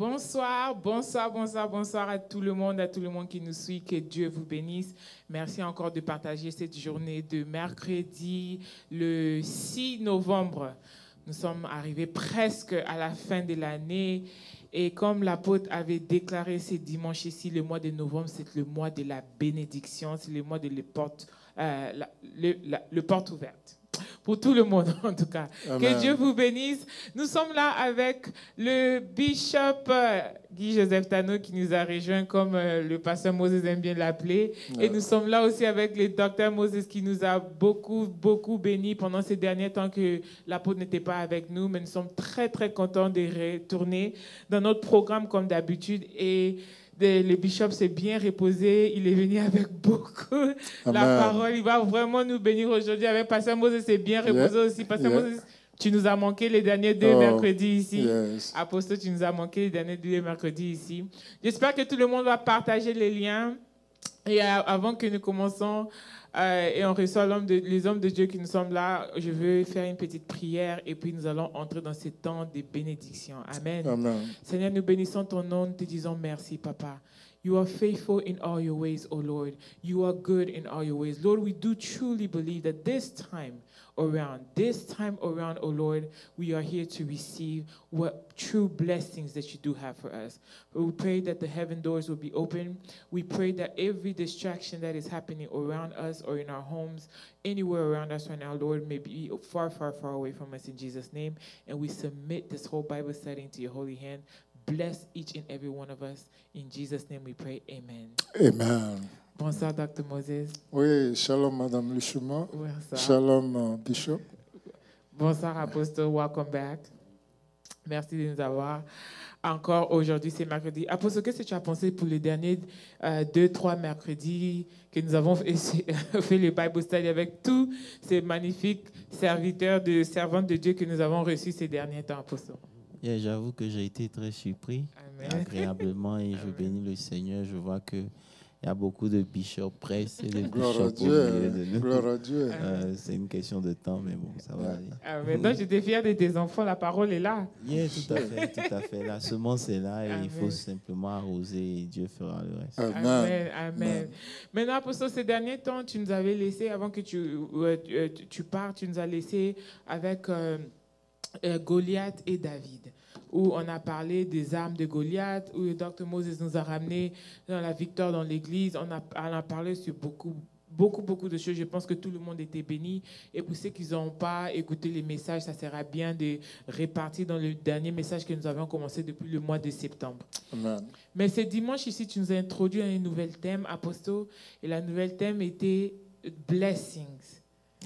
Bonsoir, bonsoir, bonsoir, bonsoir à tout le monde qui nous suit. Que Dieu vous bénisse. Merci encore de partager cette journée de mercredi, le 6 novembre. Nous sommes arrivés presque à la fin de l'année. Et comme l'apôtre avait déclaré ce dimanche ici, le mois de novembre, c'est le mois de la bénédiction, c'est le mois de les portes, le porte ouverte. Pour tout le monde, en tout cas. Amen. Que Dieu vous bénisse. Nous sommes là avec le bishop Guy-Joseph Tano qui nous a rejoint, comme le pasteur Moses aime bien l'appeler. Ouais. Et nous sommes là aussi avec le docteur Moses qui nous a beaucoup, beaucoup bénis pendant ces derniers temps que l'apôtre n'était pas avec nous. Mais nous sommes très, très contents de retourner dans notre programme comme d'habitude. Et le bishop s'est bien reposé. Il est venu avec beaucoup la parole. Il va vraiment nous bénir aujourd'hui. Avec Pasteur Moses s'est bien reposé aussi. Pasteur Moses, tu nous as manqué les derniers deux mercredis ici. Yes. Apostle, tu nous as manqué les derniers deux mercredis ici. J'espère que tout le monde va partager les liens. Et avant que nous commençons et on reçoit les hommes de Dieu qui nous sommes là, je veux faire une petite prière et puis nous allons entrer dans ce temps de bénédiction. Amen. Amen. Seigneur, nous bénissons ton nom, nous te disons merci, Papa. You are faithful in all your ways, O Lord. You are good in all your ways. Lord, we do truly believe that this time around, O Lord, we are here to receive what true blessings that you do have for us. We pray that the heaven doors will be open. We pray that every distraction that is happening around us or in our homes, anywhere around us right now, Lord, may be far, far, far away from us in Jesus' name. And we submit this whole Bible study into your holy hand. Bless each and every one of us. In Jesus' name we pray. Amen. Amen. Bonsoir, Dr. Moses. Oui, shalom, Madame Luchuma. Bonsoir. Shalom, Bishop. Bonsoir, Apostle. Welcome back. Merci de nous avoir encore aujourd'hui, c'est mercredi. Apostle, qu'est-ce que tu as pensé pour les derniers 2-3 mercredis que nous avons fait le Bible Study avec tous ces magnifiques servantes de Dieu que nous avons reçus ces derniers temps, Apostle? Yeah, j'avoue que j'ai été très surpris, agréablement, et je bénis le Seigneur. Je vois qu'il y a beaucoup de bishops presse et de bishops au milieu de nous. Gloire à Dieu. C'est une question de temps, mais bon, ça va aller. Amen. Donc, j'étais fier de tes enfants, la parole est là. Yeah, tout à fait. La semence est là et il faut simplement arroser et Dieu fera le reste. Amen. Maintenant, Apostle, ces derniers temps, tu nous avais laissé, avant que tu partes, tu nous as laissé avec Goliath et David, où on a parlé des armes de Goliath, où le Dr. Moses nous a ramené dans la victoire dans l'église. On a parlé sur beaucoup de choses. Je pense que tout le monde était béni. Et pour ceux qui n'ont pas écouté les messages, ça sera bien de répartir dans le dernier message que nous avions commencé depuis le mois de septembre. Amen. Mais ce dimanche ici, tu nous as introduit un nouvel thème, Apostle, et la nouvelle thème était Blessings.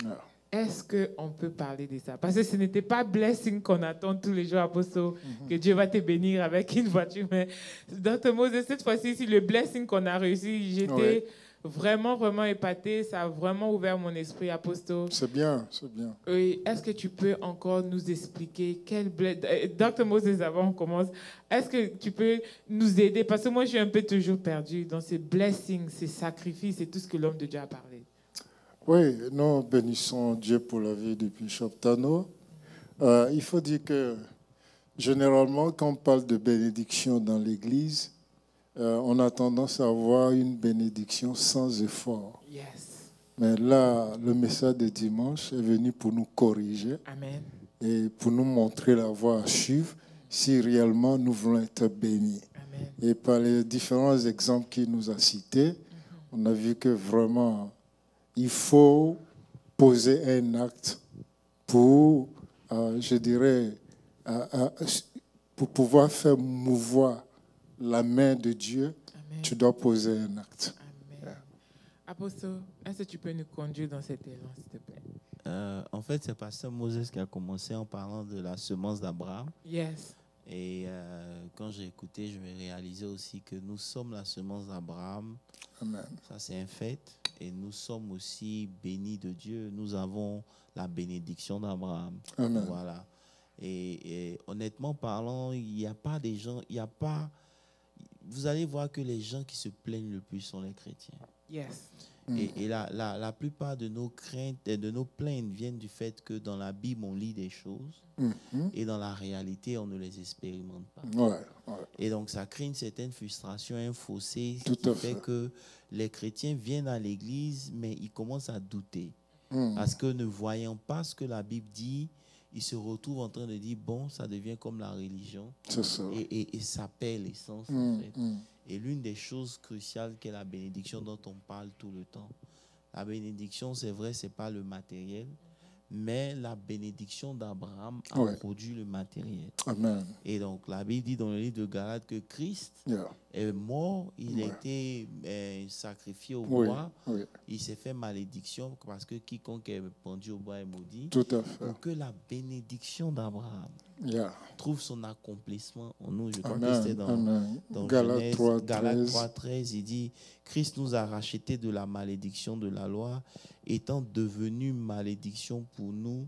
Yeah. Est-ce qu'on peut parler de ça? Parce que ce n'était pas blessing qu'on attend tous les jours, Apostle, que Dieu va te bénir avec une voiture. Mais Dr. Moses, cette fois-ci, le blessing qu'on a reçu, j'étais vraiment, vraiment épaté. Ça a vraiment ouvert mon esprit, Apostle. C'est bien. Oui. Est-ce que tu peux encore nous expliquer quel Dr. Moses, avant qu'on commence, est-ce que tu peux nous aider? Parce que moi, je suis un peu toujours perdu dans ces blessings, ces sacrifices et tout ce que l'homme de Dieu a parlé. Oui, nous bénissons Dieu pour la vie du bishop Tano. Il faut dire que généralement, quand on parle de bénédiction dans l'Église, on a tendance à avoir une bénédiction sans effort. Yes. Mais là, le message de dimanche est venu pour nous corriger. Amen. Et pour nous montrer la voie à suivre si réellement nous voulons être bénis. Amen. Et par les différents exemples qu'il nous a cités, on a vu que vraiment, il faut poser un acte pour, je dirais, pour pouvoir faire mouvoir la main de Dieu. Amen. Tu dois poser un acte. Amen. Yeah. Apostle, est-ce que tu peux nous conduire dans cet élan, s'il te plaît? En fait, c'est Pasteur Moses qui a commencé en parlant de la semence d'Abraham. Yes. Et quand j'ai écouté, je me réalisais aussi que nous sommes la semence d'Abraham. Amen. Ça, c'est un fait. Et nous sommes aussi bénis de Dieu. Nous avons la bénédiction d'Abraham. Amen. Voilà. Et honnêtement parlant, il n'y a pas des gens, vous allez voir que les gens qui se plaignent le plus sont les chrétiens. Yes. Et la plupart de nos craintes et de nos plaintes viennent du fait que dans la Bible, on lit des choses et dans la réalité, on ne les expérimente pas. Et donc, ça crée une certaine frustration, un fossé qui fait que les chrétiens viennent à l'église, mais ils commencent à douter. Parce que ne voyant pas ce que la Bible dit, ils se retrouvent en train de dire, bon, ça devient comme la religion. C'est ça. Et ça perd l'essence, en fait. Et l'une des choses cruciales qu'est la bénédiction dont on parle tout le temps. La bénédiction, c'est vrai, ce n'est pas le matériel, mais la bénédiction d'Abraham a produit le matériel. Amen. Et donc, la Bible dit dans le livre de Galates que Christ est mort, il a été sacrifié au bois, il s'est fait malédiction parce que quiconque est pendu au bois est maudit. Tout à fait. Pour que la bénédiction d'Abraham trouve son accomplissement en nous. Je crois que c'était dans Galates 3:13, il dit, Christ nous a rachetés de la malédiction de la loi, étant devenu malédiction pour nous,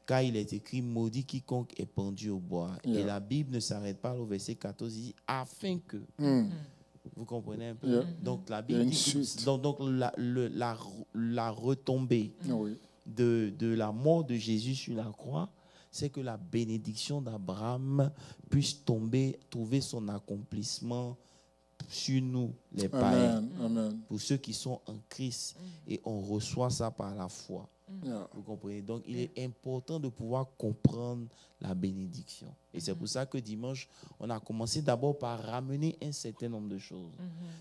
car il est écrit, maudit quiconque est pendu au bois. Et la Bible ne s'arrête pas au verset 14, il dit, afin que... Vous comprenez un peu? Donc, la Bible dit, donc la retombée de la mort de Jésus sur la croix, c'est que la bénédiction d'Abraham puisse trouver son accomplissement sur nous, les païens, pour ceux qui sont en Christ, et on reçoit ça par la foi. Vous comprenez? Donc, il est important de pouvoir comprendre la bénédiction. Et c'est pour ça que dimanche, on a commencé d'abord par ramener un certain nombre de choses.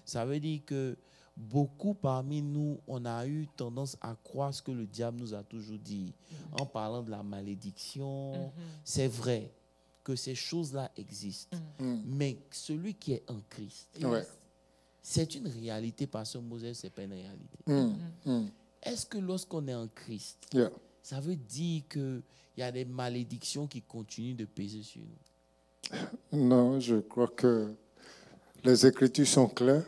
Ça veut dire que beaucoup parmi nous, on a eu tendance à croire ce que le diable nous a toujours dit. En parlant de la malédiction, c'est vrai que ces choses-là existent. Mais celui qui est en Christ, c'est une réalité, parce que Moses, ce n'est pas une réalité. Est-ce que lorsqu'on est en Christ, ça veut dire qu'il y a des malédictions qui continuent de peser sur nous? Non, je crois que les Écritures sont claires.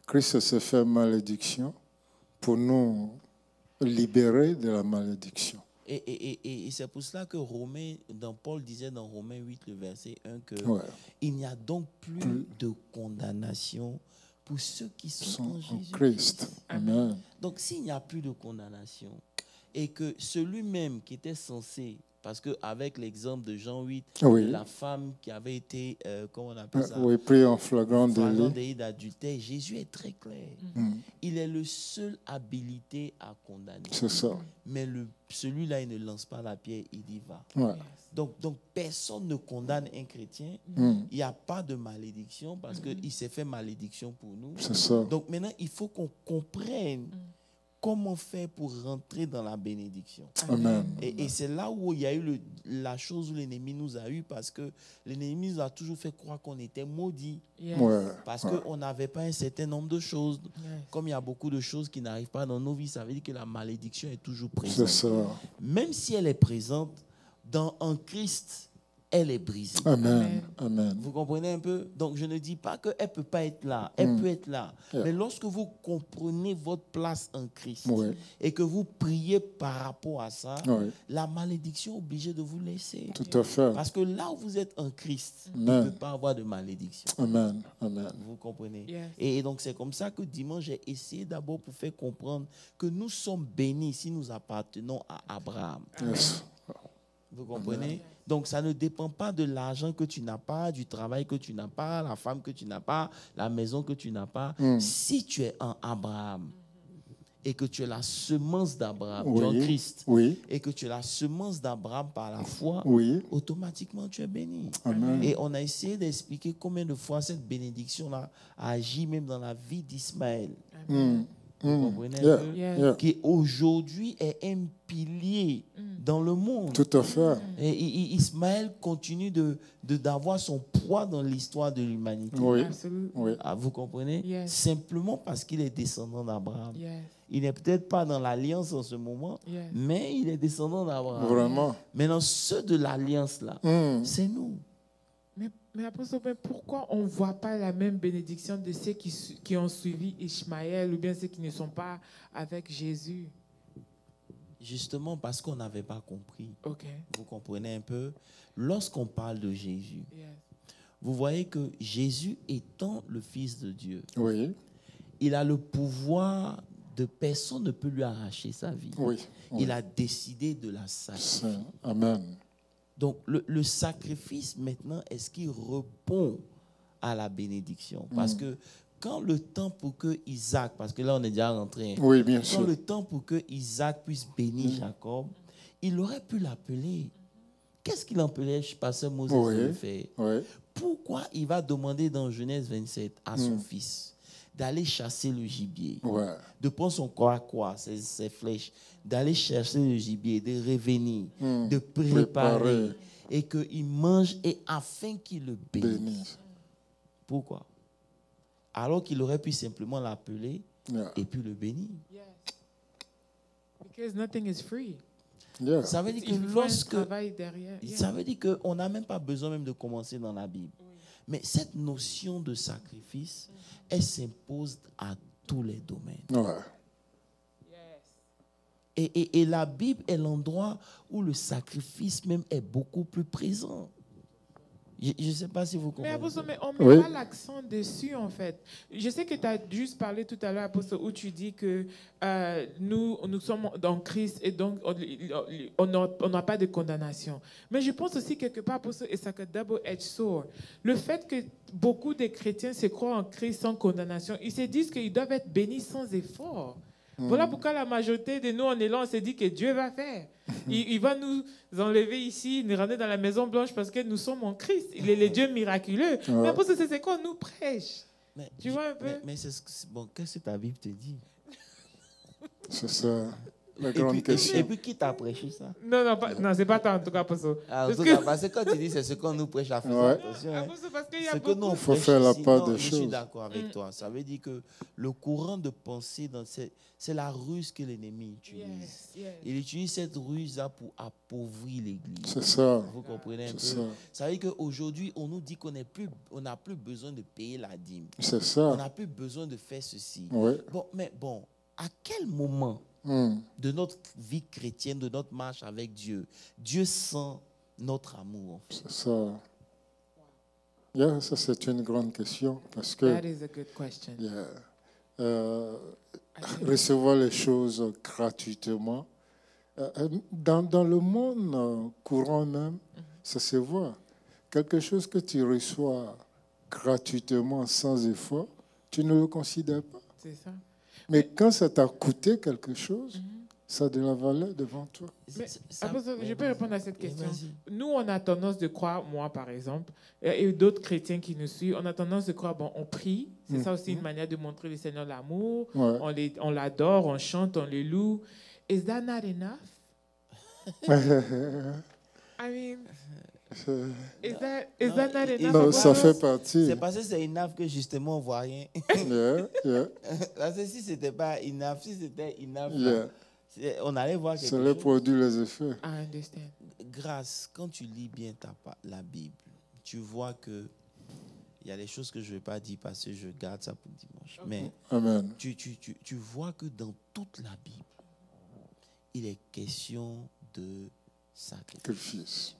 Christ s'est fait malédiction pour nous libérer de la malédiction. Et c'est pour cela que Paul disait dans Romains 8, le verset 1, qu'il n'y a donc plus de condamnation pour ceux qui sont en Jésus-Christ. Amen. Donc, s'il n'y a plus de condamnation et que celui-même qui était censé, parce qu'avec l'exemple de Jean 8, de la femme qui avait été, comment on appelle ça? Pris en flagrant délit d'adultère, Jésus est très clair. Il est le seul habilité à condamner. C'est ça. Mais celui-là, il ne lance pas la pierre, il y va. Donc, personne ne condamne un chrétien. Il n'y a pas de malédiction parce qu'il s'est fait malédiction pour nous. C'est ça. Donc maintenant, il faut qu'on comprenne comment faire pour rentrer dans la bénédiction. Amen. Et c'est là où il y a eu la chose où l'ennemi nous a eu, parce que l'ennemi nous a toujours fait croire qu'on était maudits. Parce qu'on n'avait pas un certain nombre de choses. Comme il y a beaucoup de choses qui n'arrivent pas dans nos vies, ça veut dire que la malédiction est toujours présente. C'est ça. Même si elle est présente, en Christ, elle est brisée. Amen. Amen. Vous comprenez un peu? Donc, je ne dis pas qu'elle ne peut pas être là. Elle peut être là. Mais lorsque vous comprenez votre place en Christ et que vous priez par rapport à ça, la malédiction est obligée de vous laisser. Tout à fait. Parce que là où vous êtes en Christ, il ne peut pas avoir de malédiction. Amen. Amen. Vous comprenez? Et donc, c'est comme ça que dimanche, j'ai essayé d'abord pour faire comprendre que nous sommes bénis si nous appartenons à Abraham. Vous comprenez? Donc, ça ne dépend pas de l'argent que tu n'as pas, du travail que tu n'as pas, la femme que tu n'as pas, la maison que tu n'as pas. Si tu es en Abraham et que tu es la semence d'Abraham, tu es en Christ, et que tu es la semence d'Abraham par la foi, automatiquement tu es béni. Amen. Et on a essayé d'expliquer combien de fois cette bénédiction-là a agi même dans la vie d'Ismaël. Vous comprenez un peu? Qui aujourd'hui est un pilier dans le monde. Tout à fait. Et Ismaël continue d'avoir son poids dans l'histoire de l'humanité. Vous comprenez? Simplement parce qu'il est descendant d'Abraham. Il n'est peut-être pas dans l'alliance en ce moment, mais il est descendant d'Abraham. Vraiment. Maintenant, ceux de l'alliance-là, c'est nous. Mais apôtre, pourquoi on ne voit pas la même bénédiction de ceux qui ont suivi Ishmaël ou bien ceux qui ne sont pas avec Jésus? Justement parce qu'on n'avait pas compris. Vous comprenez un peu? Lorsqu'on parle de Jésus, vous voyez que Jésus étant le Fils de Dieu, il a le pouvoir personne ne peut lui arracher sa vie. Oui. Il a décidé de la sacrifier. Amen. Donc, le sacrifice, maintenant, est-ce qu'il répond à la bénédiction? Parce que quand le temps pour que Isaac, parce que là, on est déjà rentré, Oui, bien quand sûr. le temps pour que Isaac puisse bénir Jacob, il aurait pu l'appeler. Qu'est-ce qu'il empêchait pasteur Moses de le faire? Oui. Pourquoi il va demander dans Genèse 27 à son fils d'aller chasser le gibier, Ouais. de prendre son corps à quoi, ses flèches, d'aller chercher le gibier, de revenir, de préparer, et qu'il mange, et afin qu'il le bénisse. Bénisse. Pourquoi? Alors qu'il aurait pu simplement l'appeler Yeah. et puis le bénir. Yes. Because nothing is free. Yeah. Ça veut dire Il que faut un lorsque... travail derrière. Yeah. Ça veut dire qu'on n'a même pas besoin même de commencer dans la Bible. Mais cette notion de sacrifice, elle s'impose à tous les domaines. Ouais. Yes. Et la Bible est l'endroit où le sacrifice même est beaucoup plus présent. Je ne sais pas si vous Mais comprenez. Apostle, mais on ne met Oui. pas l'accent dessus, en fait. Je sais que tu as juste parlé tout à l'heure, Apostle, où tu dis que nous sommes dans Christ et donc on n'a pas de condamnation. Mais je pense aussi quelque part, Apostle, et c'est un double-edged sword. Le fait que beaucoup de chrétiens se croient en Christ sans condamnation, ils se disent qu'ils doivent être bénis sans effort. Voilà pourquoi la majorité de nous, on est là, on se dit que Dieu va faire. Il va nous enlever ici, nous ramener dans la Maison Blanche parce que nous sommes en Christ. Il est le Dieu miraculeux. Mais après, c'est quoi nous prêche? Mais, Tu vois un peu? mais bon, qu'est-ce que ta Bible te dit? C'est ça. La Et grande puis, question. et puis, qui t'a prêché ça? Non, c'est pas toi en tout cas, Apostle. Ah, en Parce tout que- cas, parce que quand tu dis c'est ce qu'on nous prêche à faire, Ouais. attention, hein. Apostle, parce qu'il y a Ce que beaucoup... nous on faut prêche faire la ici, part non, des je suis choses. d'accord avec toi. Ça veut dire que le courant de pensée, c'est la ruse que l'ennemi utilise. Yes, yes. Il utilise cette ruse-là pour appauvrir l'Église. C'est ça. Vous comprenez un peu? C'est ça. Ça veut dire qu'aujourd'hui, on nous dit qu'on n'a plus besoin de payer la dîme. C'est On ça. n'a plus besoin de faire ceci. Oui. Bon, à quel moment de notre vie chrétienne, de notre marche avec Dieu, Dieu sent notre amour, en fait? C'est ça. Yeah, ça, c'est une grande question parce que That is a good question. yeah, recevoir les choses gratuitement, dans le monde courant même, ça se voit. Quelque chose que tu reçois gratuitement, sans effort, tu ne le considères pas. C'est ça. Mais quand ça t'a coûté quelque chose, ça a de la valeur devant toi. Mais, Ça- Apostle, je peux vas-y. répondre à cette question. Vas-y. Nous, on a tendance de croire, moi par exemple, et d'autres chrétiens qui nous suivent, on a tendance de croire, bon, on prie, c'est ça aussi une manière de montrer le Seigneur l'amour, Ouais. on l'adore, on chante, on le loue. Is that not enough? I mean, is that not enough? Non, for ça us? fait partie. C'est parce que c'est enough que justement on voit rien. Yeah, yeah, Parce que si c'était pas enough, si c'était enough, yeah. on allait voir quelque C'est les chose. produits, les effets. I understand. Grâce, quand tu lis bien la Bible, tu vois que il y a des choses que je ne vais pas dire parce que je garde ça pour dimanche. Mais Amen. tu vois que dans toute la Bible, il est question de sacrifice. Sacrifice.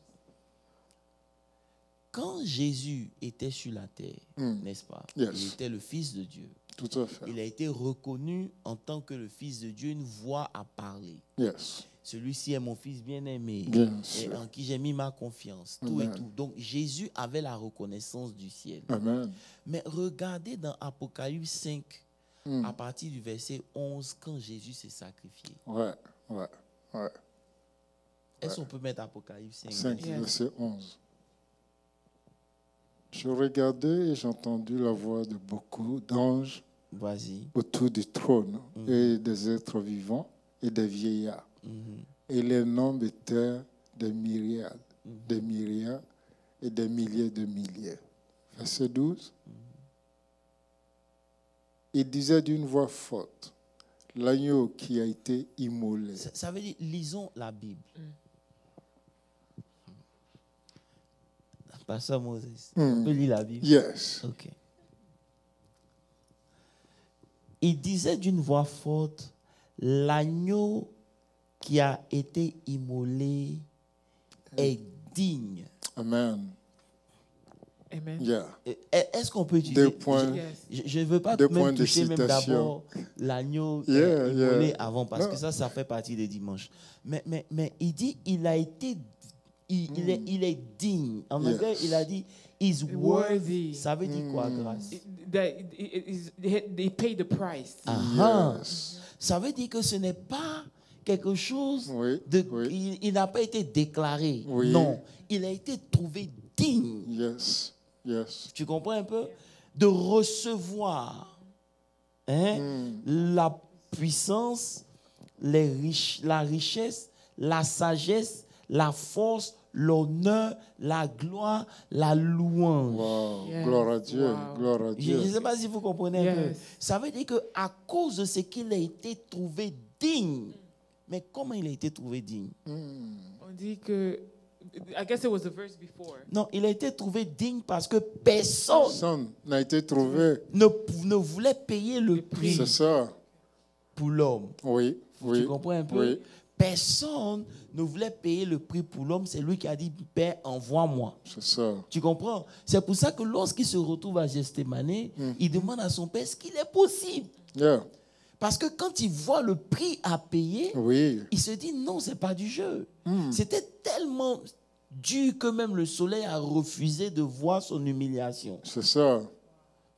Quand Jésus était sur la terre, n'est-ce pas? Yes. Il était le Fils de Dieu. Tout à fait. Il a été reconnu en tant que le Fils de Dieu, une voix à parler. Yes. Celui-ci est mon Fils bien-aimé, Bien et sûr. en qui j'ai mis ma confiance, tout et Amen. tout. Donc Jésus avait la reconnaissance du ciel. Amen. Mais regardez dans Apocalypse 5, à partir du verset 11, quand Jésus s'est sacrifié. Ouais, ouais, ouais. Est-ce qu'on peut mettre Apocalypse 5? 5, Yes. verset 11. Je regardais et j'ai entendu la voix de beaucoup d'anges Vas-y. autour du trône et des êtres vivants et des vieillards. Et les nombres étaient des myriades et des milliers de milliers. Verset 12. Il disait d'une voix forte, l'agneau qui a été immolé. Ça veut dire, lisons la Bible. Pasteur Moses, on peut lire la Bible? Yes. Ok. Il disait d'une voix forte, l'agneau qui a été immolé est digne. Amen. Amen. Yeah. Est-ce qu'on peut utiliser... Deux points. Yes. Je ne veux pas Deux même points de toucher même citation. d'abord l'agneau Yeah, immolé yeah. avant, parce que Non. ça fait partie des dimanches. Mais il dit, il a été... Il est digne. En Yes. anglais, il a dit, is Worthy. worthy. Ça veut dire quoi, grâce? They pay the price. Ah, Yes. ça veut dire que ce n'est pas quelque chose Oui, de... oui. Il n'a pas été déclaré. Oui. Non, il a été trouvé digne. Yes. Yes. Tu comprends un peu? De recevoir la puissance, la richesse, la sagesse, la force, l'honneur, la gloire, la louange. Wow. Yes. Gloire à Dieu. Wow. Gloire à Je Dieu. ne sais pas si vous comprenez un peu. Yes. Ça veut dire qu'à cause de ce qu'il a été trouvé digne, mais comment il a été trouvé digne? On dit que, I guess it was the verse before. Non, il a été trouvé digne parce que personne Personne n'a été trouvé. ne voulait payer le prix C'est ça. pour l'homme. Oui. Oui. Tu comprends un peu? Oui. Personne ne voulait payer le prix pour l'homme. C'est lui qui a dit, Père, envoie-moi. C'est ça. Tu comprends? C'est pour ça que lorsqu'il se retrouve à Gethsémani, il demande à son père, est-ce qu'il est possible? Yeah. Parce que quand il voit le prix à payer, Oui. il se dit, non, ce n'est pas du jeu. C'était tellement dur que même le soleil a refusé de voir son humiliation. C'est ça.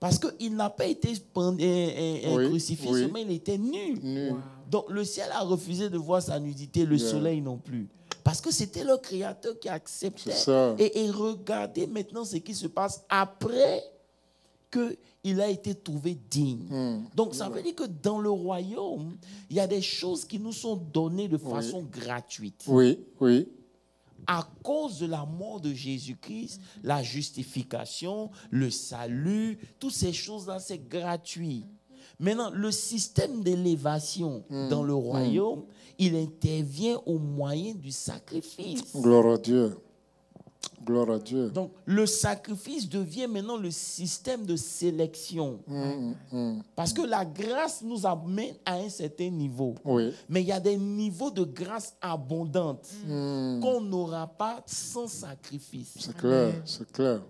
Parce qu'il n'a pas été Oui, crucifié, oui. seulement il était nu. Nu. Wow. Donc le ciel a refusé de voir sa nudité, le Yeah. soleil non plus. Parce que c'était le Créateur qui acceptait. C'est ça. Et regardez maintenant ce qui se passe après qu'il a été trouvé digne. Donc ça veut dire que dans le royaume, il y a des choses qui nous sont données de façon gratuite. Oui. Oui. À cause de la mort de Jésus-Christ, la justification, le salut, toutes ces choses-là, c'est gratuit. Maintenant, le système d'élévation dans le royaume, il intervient au moyen du sacrifice. Gloire à Dieu. Gloire à Dieu. Donc, le sacrifice devient maintenant le système de sélection. Parce que la grâce nous amène à un certain niveau. Oui. Mais il y a des niveaux de grâce abondante qu'on n'aura pas sans sacrifice. C'est clair. C'est clair.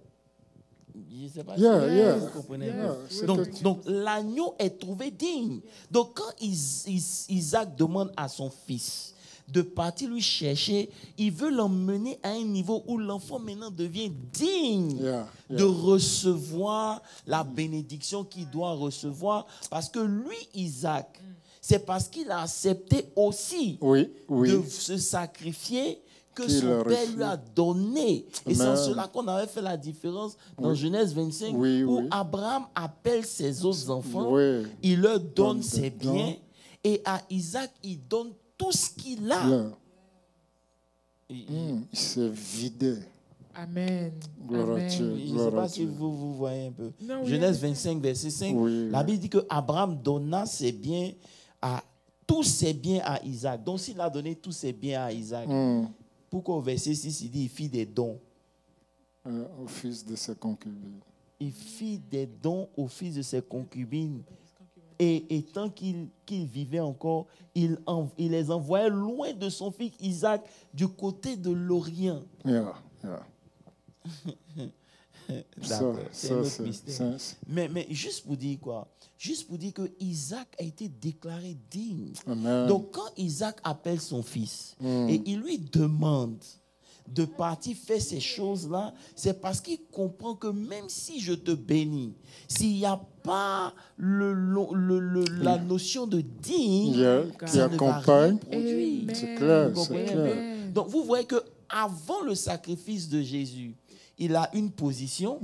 Je ne sais pas Yeah, si yeah. vous comprenez. Yeah, c'est Donc l'agneau est trouvé digne. Donc, quand Isaac demande à son fils de partir lui chercher, il veut l'emmener à un niveau où l'enfant maintenant devient digne Yeah, yeah. de recevoir la bénédiction qu'il doit recevoir. Parce que lui, Isaac, c'est parce qu'il a accepté aussi Oui. Oui. de se sacrifier que Qu'il son a père reçu. lui a donné. Et c'est en Amen. cela qu'on avait fait la différence dans Genèse 25, Oui, où oui. Abraham appelle ses autres enfants, Oui. il leur donne Donne ses dedans. biens, et à Isaac, il donne tout ce qu'il a. Là. Il- Il s'est vidé. Amen. Gloire à Amen. Dieu. Je ne sais Gloire à pas si Dieu. vous voyez un peu. Non, oui, Genèse oui. 25, verset 5, Oui, la oui. Bible dit que Abraham donna ses biens tous ses biens à Isaac. Donc s'il a donné tous ses biens à Isaac, pourquoi au verset 6, il dit il fit des dons? Au fils de ses concubines. Il fit des dons au fils de ses concubines. Et tant qu'il vivait encore, il les envoyait loin de son fils Isaac, du côté de l'Orient. Yeah, yeah. D'accord, c'est un autre c'est- mystère. c'est- Mais juste pour dire quoi? Juste pour dire que Isaac a été déclaré digne. Amen. Donc quand Isaac appelle son fils et il lui demande de partir faire ces choses-là, c'est parce qu'il comprend que même si je te bénis, s'il n'y a pas la notion de digne, Yeah, qui ça ne va rien accompagne. produire. Amen. C'est clair, Vous c'est comprenez un clair. peu? Donc vous voyez que avant le sacrifice de Jésus, il a une position.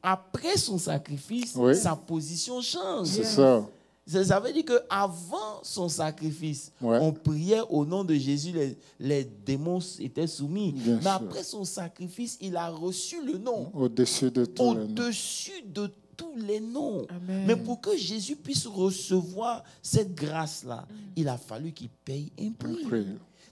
Après son sacrifice, Oui. sa position change. C'est ça. Ça veut dire qu'avant son sacrifice, Ouais. on priait au nom de Jésus, les démons étaient soumis. Bien Mais sûr. après son sacrifice, il a reçu le nom. Au-dessus de tout. Au-dessus de tous les noms. Amen. Mais pour que Jésus puisse recevoir cette grâce-là, il a fallu qu'il paye un prix.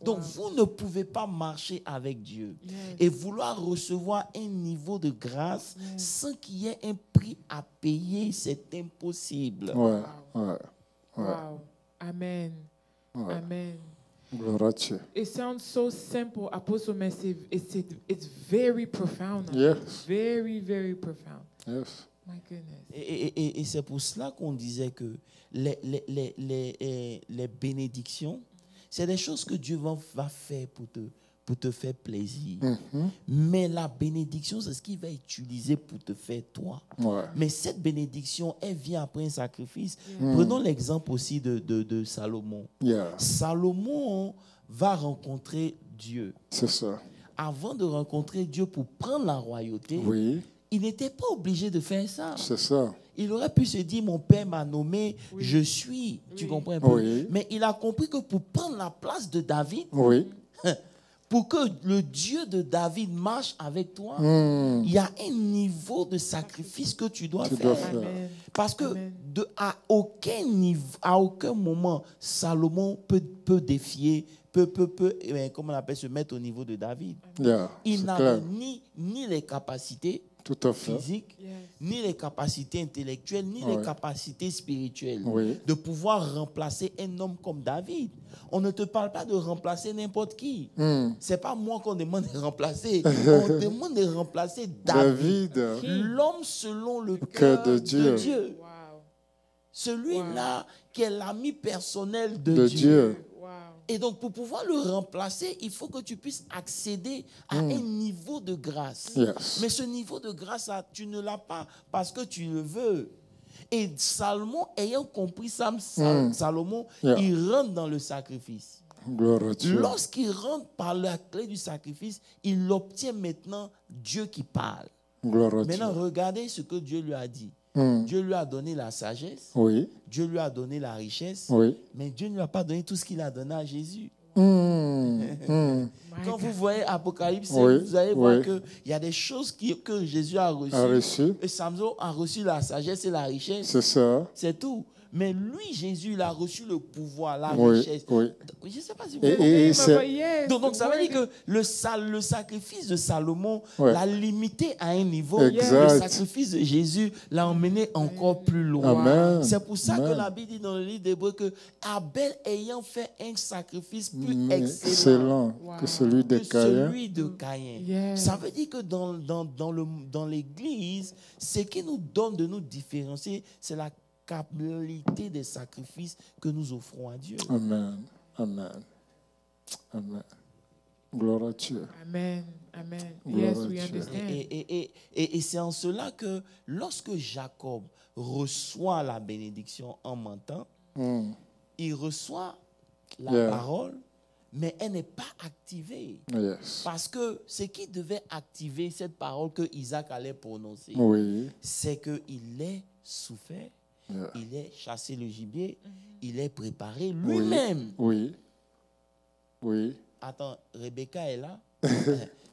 Donc, vous ne pouvez pas marcher avec Dieu et vouloir recevoir un niveau de grâce sans qu'il y ait un prix à payer. C'est impossible. Ouais, ouais, ouais. Wow. Amen. Ouais. Amen. Gloire à Dieu. It sounds so simple, Apostle, mais it's very profound. Yes. Very, very profound. Yes. My goodness. Et c'est pour cela qu'on disait que les bénédictions, c'est des choses que Dieu va faire pour te faire plaisir. Mais la bénédiction, c'est ce qu'il va utiliser pour te faire toi. Ouais. Mais cette bénédiction, elle vient après un sacrifice. Prenons l'exemple aussi de Salomon. Yeah. Salomon va rencontrer Dieu. C'est ça. Avant de rencontrer Dieu pour prendre la royauté, Oui, il n'était pas obligé de faire ça. c'est ça. Il aurait pu se dire, mon père m'a nommé, Oui. je suis. Tu Oui. comprends un peu? Oui. Mais il a compris que pour prendre la place de David, Oui. pour que le Dieu de David marche avec toi, il y a un niveau de sacrifice que tu dois Tu faire. dois faire. Amen. Parce que Amen. à aucun niveau, à aucun moment, Salomon peut défier, comment on appelle, se mettre au niveau de David. Yeah. Il C'est n'avait clair. ni les capacités Tout à fait. physiques, Yes. ni les capacités intellectuelles, ni Ouais. les capacités spirituelles Oui. de pouvoir remplacer un homme comme David. On ne te parle pas de remplacer n'importe qui. C'est pas moi qu'on demande de remplacer. On demande de remplacer David. David. L'homme selon le cœur cœur de Dieu. Wow. Celui-là qui est l'ami personnel de, De Dieu. Dieu. Wow. Et donc, pour pouvoir le remplacer, il faut que tu puisses accéder à un niveau de grâce. Yes. Mais ce niveau de grâce, tu ne l'as pas parce que tu le veux. Et Salomon, ayant compris ça, Salomon, Yeah. il rentre dans le sacrifice. Gloire à Dieu. Lorsqu'il rentre par la clé du sacrifice, il obtient maintenant Dieu qui parle. Gloire à Maintenant, Dieu. regardez ce que Dieu lui a dit. Dieu lui a donné la sagesse, Oui. Dieu lui a donné la richesse, Oui. mais Dieu ne lui a pas donné tout ce qu'il a donné à Jésus. My Quand God. vous voyez Apocalypse, Oui, vous allez voir oui. qu'il y a des choses que Jésus a reçues. A reçu. Et Samson a reçu la sagesse et la richesse. C'est ça. C'est tout. Mais lui, Jésus, il a reçu le pouvoir, la Oui. richesse. Oui. Je ne sais pas si vous Et comprenez. c'est. Yes. Donc, ça veut Word. dire que le sacrifice de Salomon Ouais. l'a limité à un niveau. Exact. Le sacrifice de Jésus l'a emmené encore plus loin. Amen. C'est pour ça que Amen. la Bible dit dans le livre d'Hébreux que Abel ayant fait un sacrifice plus Mais excellent excellent Wow. que celui de que Caïn. celui de Caïn. Yes. Ça veut dire que dans l'Église, ce qui nous donne de nous différencier, c'est la qualité des sacrifices que nous offrons à Dieu. Amen. Amen. Amen. Gloire à Dieu. Amen. Amen. Gloire Yes, à we Dieu. understand. Et c'est en cela que lorsque Jacob reçoit la bénédiction en mentant, il reçoit la Yeah. parole, mais elle n'est pas activée. Yes. Parce que ce qui devait activer cette parole que Isaac allait prononcer, Oui. c'est qu'il ait souffert, Yeah. il ait chassé le gibier, il ait préparé lui-même. Oui. Oui. Attends, Rebecca est là,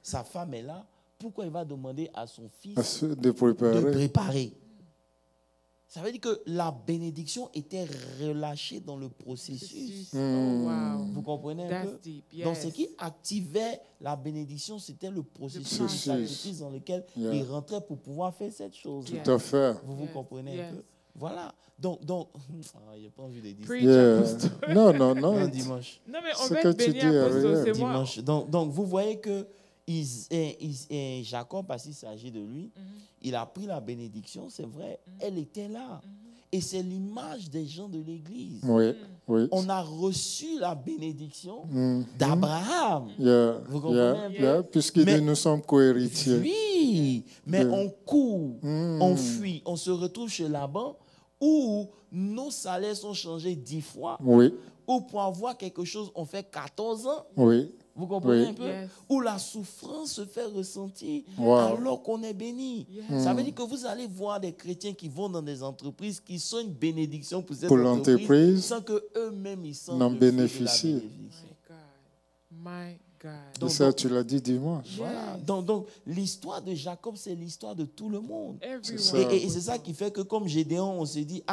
sa femme est là. Pourquoi il va demander à son fils À ceux de de préparer. préparer? Ça veut dire que la bénédiction était relâchée dans le processus. Oh, wow. Vous comprenez un peu? That's deep. Yes. Donc, ce qui activait la bénédiction, c'était le processus du processus. sacrifice dans lequel Yeah. il rentrait pour pouvoir faire cette chose. Yeah. Tout à fait. Vous Yes. comprenez Yes. un peu? Voilà. Donc j'ai pas envie de dire ça. Preach, Yeah. Apostle. Non, Non, non. dimanche. Non, mais on Ce va que être tu béni, dis, Apostle. rien. C'est moi. Dimanche. Donc, vous voyez que Jacob, parce qu'il s'agit de lui, il a pris la bénédiction, c'est vrai, elle était là. Et c'est l'image des gens de l'Église. Oui. Oui. On a reçu la bénédiction d'Abraham. Yeah. Vous comprenez un peu? Yeah. Puisqu'il Mais- dit nous sommes cohéritiers. Oui, mais Oui. on court, on fuit, on se retrouve chez Laban où nos salaires sont changés 10 fois, Oui. où pour avoir quelque chose, on fait 14 ans. Oui. Vous comprenez Oui. un peu? Yes. Où la souffrance se fait ressentir Wow. alors qu'on est béni. Yes. Ça veut dire que vous allez voir des chrétiens qui vont dans des entreprises qui sont une bénédiction pour cette Pour entreprise l'entreprise, sans qu'eux-mêmes ils sentent n'en le fruit de la bénéficient. bénédiction. My God. My God. Et ça, tu l'as dit dimanche. Voilà. Donc, l'histoire de Jacob, c'est l'histoire de tout le monde. C'est Everyone. ça. Et c'est ça qui fait que comme Gédéon, on se dit,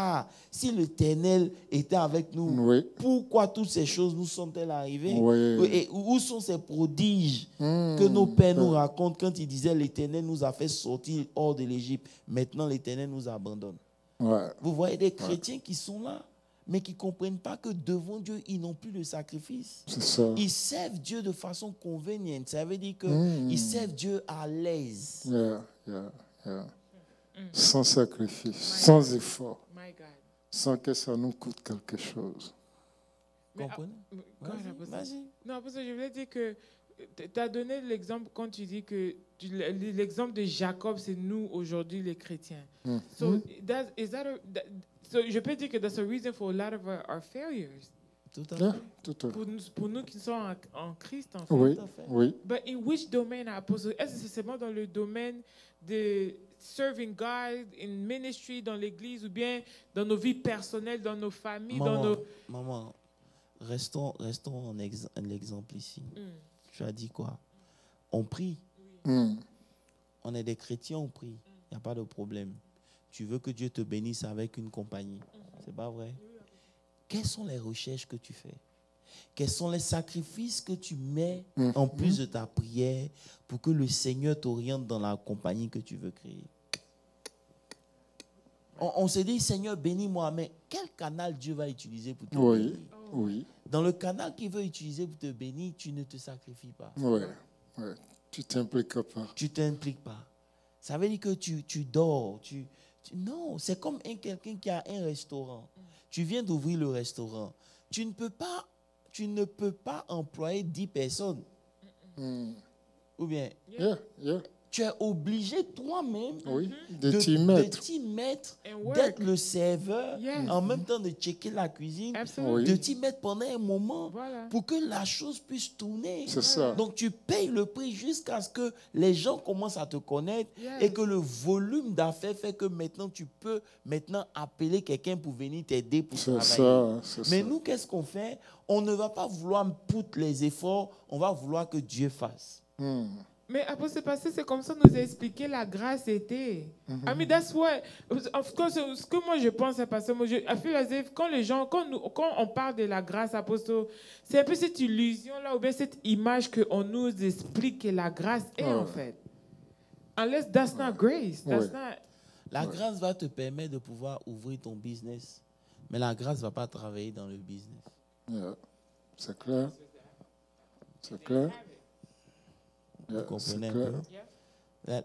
si l'Éternel était avec nous, Oui. pourquoi toutes ces choses nous sont-elles arrivées? Oui. Et où sont ces prodiges que nos pères nous racontent quand ils disaient l'Éternel nous a fait sortir hors de l'Égypte, maintenant l'Éternel nous abandonne? Ouais. Vous voyez des chrétiens qui sont là, mais qui ne comprennent pas que devant Dieu, ils n'ont plus de sacrifice. C'est ça. Ils servent Dieu de façon conveniente. Ça veut dire qu'ils servent Dieu à l'aise. Yeah. Sans sacrifice, sans effort, My God. sans que ça nous coûte quelque chose. Mais, Comprenez? Vas-y. Non, parce que je voulais dire que tu as donné l'exemple quand tu dis que l'exemple de Jacob, c'est nous aujourd'hui les chrétiens. So, so je peux dire que that's a reason for a lot of our failures. Tout à Yeah, fait. tout à fait. Pour nous qui sommes en Christ, en fait. Oui, Tout à fait. oui. But in which domain, Apostle? Est-ce que c'est seulement dans le domaine de serving God in ministry, dans l'église, ou bien dans nos vies personnelles, dans nos familles, dans nos... Maman, restons en l'exemple ici. Tu as dit quoi? On prie. On est des chrétiens, on prie. Il n'y a pas de problème. Tu veux que Dieu te bénisse avec une compagnie. C'est pas vrai? Quelles sont les recherches que tu fais? Quels sont les sacrifices que tu mets en plus de ta prière pour que le Seigneur t'oriente dans la compagnie que tu veux créer? On se dit, Seigneur, bénis-moi, mais quel canal Dieu va utiliser pour te bénir? Oui. Dans le canal qu'il veut utiliser pour te bénir, tu ne te sacrifies pas. Oui. Tu t'impliques pas. Tu t'impliques pas. Ça veut dire que tu dors. Non, c'est comme quelqu'un qui a un restaurant. Tu viens d'ouvrir le restaurant. Tu ne peux pas employer 10 personnes. Ou bien, tu es obligé toi-même de t'y mettre, d'être le serveur, en même temps de checker la cuisine, de t'y mettre pendant un moment pour que la chose puisse tourner. C'est ça. Donc tu payes le prix jusqu'à ce que les gens commencent à te connaître et que le volume d'affaires fait que maintenant tu peux appeler quelqu'un pour venir t'aider pour travailler. Mais nous, qu'est-ce qu'on fait? On ne va pas vouloir tous les efforts, on va vouloir que Dieu fasse. Mais après, c'est passé, c'est comme ça nous a expliqué la grâce était. I mean, that's what, of course, ce que moi je pense, c'est parce que moi, I feel as if quand les gens, quand on parle de la grâce, Apostle, c'est un peu cette illusion-là, ou bien cette image qu'on nous explique que la grâce est, en fait. Unless that's not grace. That's not... La grâce va te permettre de pouvoir ouvrir ton business, mais la grâce ne va pas travailler dans le business. C'est clair. C'est clair. Vous comprenez un peu?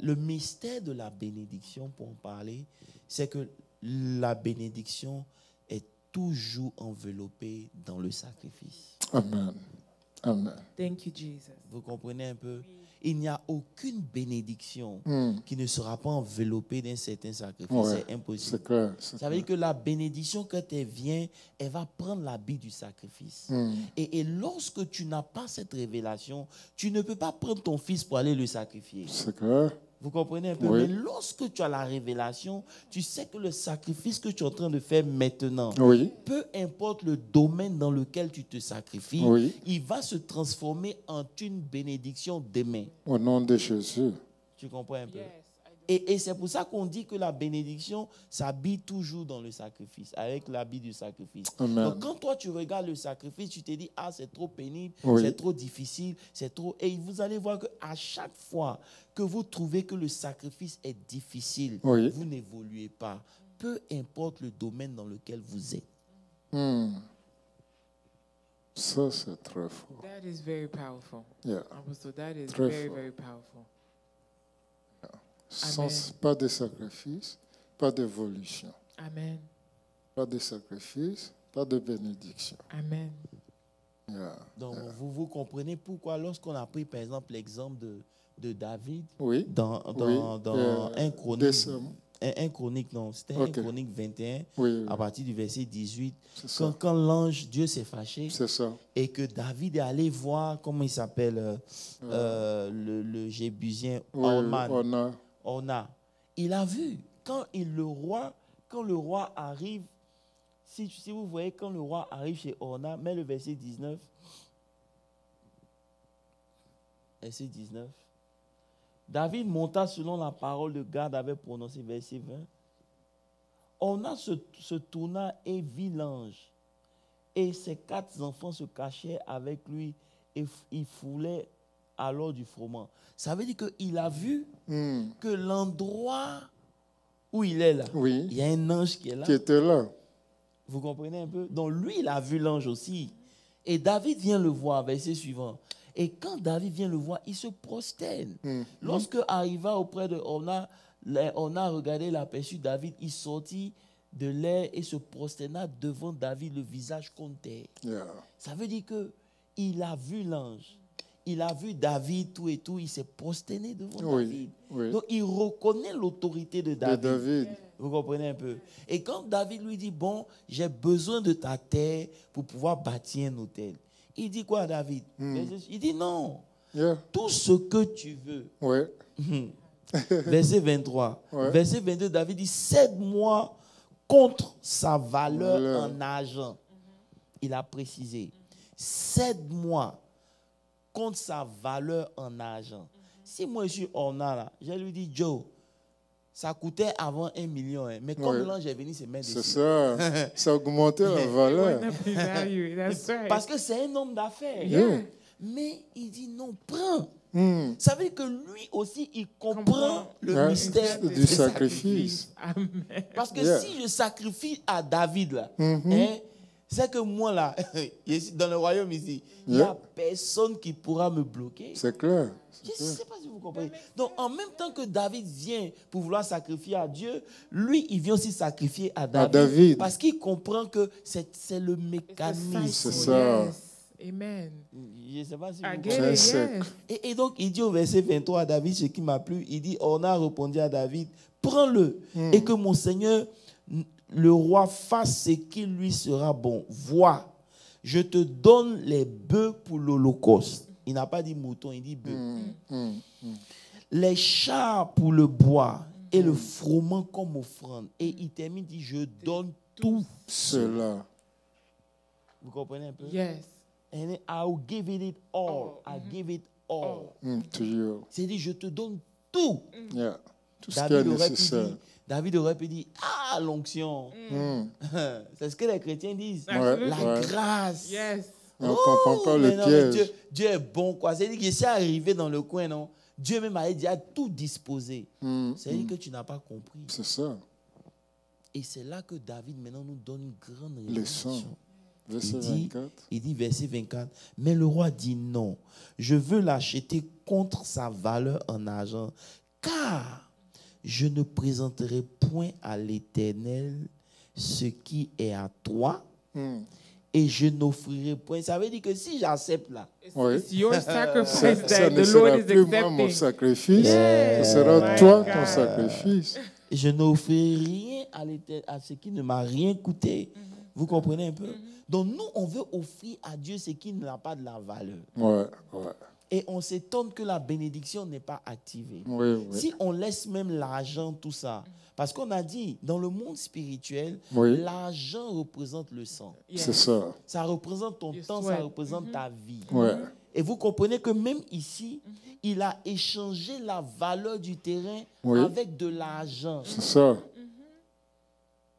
Le mystère de la bénédiction, pour en parler, c'est que la bénédiction est toujours enveloppée dans le sacrifice. Amen. Amen. Thank you, Jesus. Vous comprenez un peu? Il n'y a aucune bénédiction qui ne sera pas enveloppée d'un certain sacrifice. C'est impossible. C'est clair. Ça veut dire que la bénédiction, quand elle vient, elle va prendre l'habit du sacrifice. Et lorsque tu n'as pas cette révélation, tu ne peux pas prendre ton fils pour aller le sacrifier. C'est clair. Vous comprenez un peu? Mais lorsque tu as la révélation, tu sais que le sacrifice que tu es en train de faire maintenant, peu importe le domaine dans lequel tu te sacrifies, il va se transformer en une bénédiction demain. Au nom de Jésus. Tu comprends un peu? Et c'est pour ça qu'on dit que la bénédiction s'habille toujours dans le sacrifice, avec l'habit du sacrifice. Amen. Donc quand toi tu regardes le sacrifice, tu te dis, ah c'est trop pénible, c'est trop difficile, c'est trop... Et vous allez voir qu'à chaque fois que vous trouvez que le sacrifice est difficile, vous n'évoluez pas. Peu importe le domaine dans lequel vous êtes. Ça c'est très fort. That is very powerful. So that is très very, fort. very powerful. Pas de sacrifice, pas d'évolution. Amen. Pas de sacrifice, pas de bénédiction. Amen. Donc vous comprenez pourquoi lorsqu'on a pris par exemple l'exemple de David dans un Chronique. Un Chronique, non, c'était un Chronique 21, à partir du verset 18. Quand l'ange, Dieu s'est fâché, et que David est allé voir, comment il s'appelle, le Jébusien, Orna. Il a vu, quand le roi arrive, si vous voyez, quand le roi arrive chez Orna, mets le verset 19. Verset 19. David monta selon la parole de Gad avait prononcé, verset 20. Orna se tourna et vit l'ange. Et ses 4 enfants se cachaient avec lui et ils foulaient alors du froment. Ça veut dire qu'il a vu que l'endroit où il est là, il y a un ange qui est là. Qui était là. Vous comprenez un peu? Donc lui, il a vu l'ange aussi. Et David vient le voir, verset suivant. Et quand David vient le voir, il se prosterne. Lorsque arriva auprès de Orna, on a regardé, l'aperçu David, il sortit de l'air et se prosterna devant David, le visage contre terre. Yeah. Ça veut dire que il a vu l'ange. Il a vu David, tout et tout. Il s'est prosterné devant David. Oui. Donc, il reconnaît l'autorité de De David. David. Vous comprenez un peu? Et quand David lui dit, bon, j'ai besoin de ta terre pour pouvoir bâtir un hôtel. Il dit quoi, David? Il dit non. Yeah. Tout ce que tu veux. Ouais. Verset 23. Ouais. Verset 22, David dit, cède-moi contre sa valeur en argent. Il a précisé, cède-moi contre sa valeur en argent. Si moi je suis Orna là, je lui dis, Joe, ça coûtait avant 1 million, hein, mais comme l'ange est venu se mettre C'est dessus. ça. Ça a augmenté la valeur. Parce que c'est un homme d'affaires. Yeah. Mais il dit non, prends. Ça veut dire que lui aussi, il comprend le mystère du sacrifice. Amen. Parce que Yeah. si je sacrifie à David, là, hein, c'est que moi, là, dans le royaume ici, il n'y a personne qui pourra me bloquer. C'est clair. Je ne sais pas si vous comprenez. Donc, en même temps que David vient pour vouloir sacrifier à Dieu, lui, il vient aussi sacrifier à David. Parce qu'il comprend que c'est le mécanisme. C'est ça. Yes. Amen. Je ne sais pas si vous I comprenez. get it, yes. Et donc, il dit au verset 23 à David, ce qui m'a plu, il dit, Orna répondit à David, prends-le et que mon Seigneur, le roi, fasse ce qui lui sera bon. Vois, je te donne les bœufs pour l'holocauste. Il n'a pas dit mouton, il dit bœufs. Les chars pour le bois et le froment comme offrande. Et il termine, il dit, je donne tout Cela. Vous comprenez un peu? Yes. And I'll give it all. I'll give it all. To you. C'est-à-dire, je te donne tout. Yeah. Tout ce qui est David nécessaire. aurait pu dire, ah, l'onction. C'est ce que les chrétiens disent. Ouais, La grâce. Yes. On ne comprend pas le mais non, mais piège. Dieu est bon, quoi. C'est-à-dire qu'il s'est arrivé dans le coin, non? Dieu même a déjà tout disposé. C'est-à-dire que tu n'as pas compris. C'est ça. Et c'est là que David maintenant nous donne une grande Leçon. révélation. Verset Il 24. dit, verset 24, mais le roi dit non, je veux l'acheter contre sa valeur en argent, car je ne présenterai point à l'Éternel ce qui est à toi, et je n'offrirai point. Ça veut dire que si j'accepte là, Oui. It's your sacrifice Ça that ne the Lord sera is plus moi mon accepting. sacrifice. Yes. Ce sera My toi God. ton sacrifice. je n'offrirai rien à l'Éternel, à ce qui ne m'a rien coûté. Vous comprenez un peu? Donc nous, on veut offrir à Dieu ce qui n'a pas de la valeur. Ouais. Et on s'étonne que la bénédiction n'est pas activée. Oui. Si on laisse même l'argent, tout ça, parce qu'on a dit, dans le monde spirituel, Oui. l'argent représente le sang. Yes. C'est ça. Ça représente ton Your temps, sweat. ça représente ta vie. Ouais. Et vous comprenez que même ici, il a échangé la valeur du terrain Oui. avec de l'argent. C'est ça.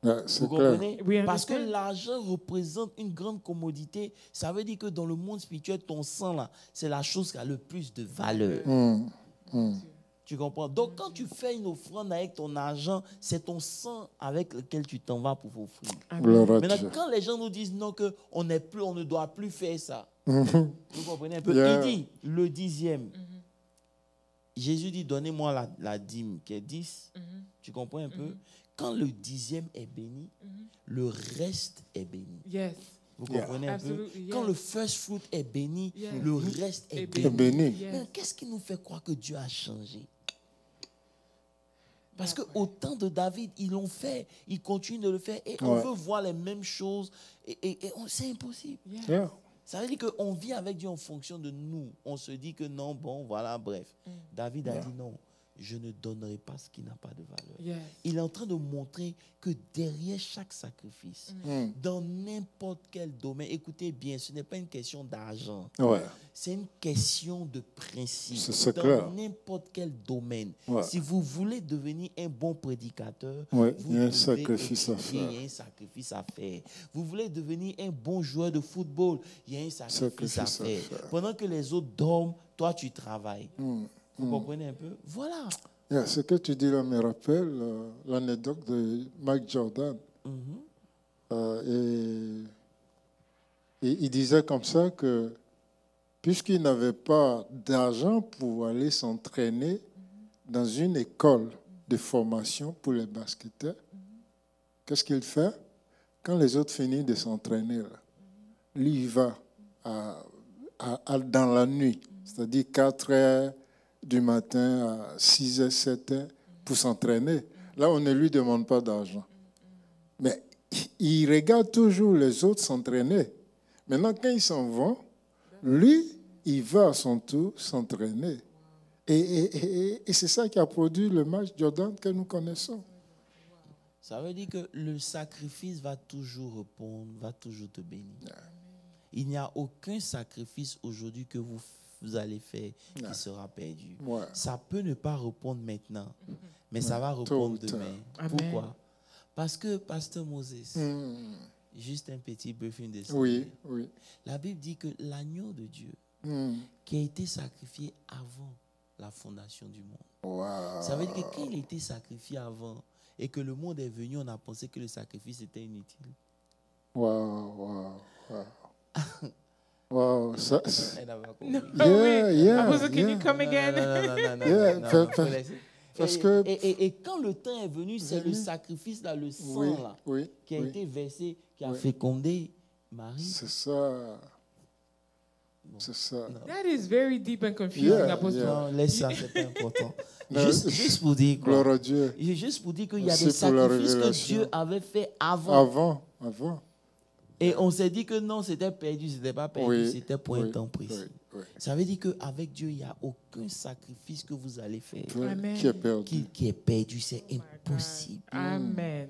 Ouais, c'est Vous clair. comprenez? We Parce que understand. l'argent représente une grande commodité. Ça veut dire que dans le monde spirituel, ton sang, là, c'est la chose qui a le plus de valeur. Tu comprends? Donc, quand tu fais une offrande avec ton argent, c'est ton sang avec lequel tu t'en vas pour offrir. Gloire à Maintenant, Dieu. quand les gens nous disent non, qu'on ne doit plus faire ça, vous comprenez un peu? Yeah. Il dit, le 10e, Jésus dit, donnez-moi la dîme qui est 10. Tu comprends un peu? Quand le 10e est béni, le reste est béni. Yes. Vous Yeah. comprenez un peu? Absolutely, Quand yes. le first fruit est béni, Yes. le reste est Et béni. béni. Yes. Mais qu'est-ce qui nous fait croire que Dieu a changé? Parce qu'au temps de David, ils l'ont fait, ils continuent de le faire et on veut voir les mêmes choses et c'est impossible. Yes. Yeah. Ça veut dire qu'on vit avec Dieu en fonction de nous. On se dit que non, bon, voilà, bref. David a dit non, je ne donnerai pas ce qui n'a pas de valeur. Yes. Il est en train de montrer que derrière chaque sacrifice, dans n'importe quel domaine, écoutez bien, ce n'est pas une question d'argent. Ouais. C'est une question de principe. C'est Dans clair. n'importe quel domaine. Ouais. Si vous voulez devenir un bon prédicateur, Ouais, vous il y a un devez sacrifice à étudier, faire. il y a un sacrifice à faire. Vous voulez devenir un bon joueur de football, il y a un sacrifice à faire. Pendant que les autres dorment, toi tu travailles. Vous comprenez un peu? Voilà. Yeah, ce que tu dis là me rappelle l'anecdote de Mike Jordan. Et il disait comme ça que puisqu'il n'avait pas d'argent pour aller s'entraîner dans une école de formation pour les basketteurs, qu'est-ce qu'il fait? Quand les autres finissent de s'entraîner, là, lui, il va dans la nuit, c'est-à-dire 4 heures du matin à 6 heures, 7 heures, pour s'entraîner. Là, on ne lui demande pas d'argent. Mais il regarde toujours les autres s'entraîner. Maintenant, quand ils s'en vont, lui, il va à son tour s'entraîner. Et c'est ça qui a produit le match Jordan que nous connaissons. Ça veut dire que le sacrifice va toujours répondre, va toujours te bénir. Il n'y a aucun sacrifice aujourd'hui que vous allez faire qui sera perdu. Ça peut ne pas répondre maintenant, mais ça va répondre demain. Amen. Pourquoi? Parce que, Pasteur Moses, juste un petit briefing de ça. Oui. La Bible dit que l'agneau de Dieu qui a été sacrifié avant la fondation du monde. Wow. Ça veut dire que quand il a été sacrifié avant et que le monde est venu, on a pensé que le sacrifice était inutile. Wow. Ça, Elle n'avait pas compris. yeah. Apostle, can you come again? Non, parce que et quand le temps est venu, c'est le sacrifice, là, le sang là, qui a été versé, qui a fécondé Marie. C'est ça. C'est ça. That is very deep and confusing, Apostle. Non, laisse ça, c'est pas important. Juste pour dire quoi? Gloire à Dieu. Juste pour dire qu'il y a Merci des pour la sacrifices que révélation. Dieu avait fait avant. Avant. Et on s'est dit que non, c'était perdu, c'était pas perdu, c'était pour un temps précis. Oui. Ça veut dire qu'avec Dieu, il n'y a aucun sacrifice que vous allez faire Amen. Qui est perdu. qui est perdu. C'est impossible. Amen.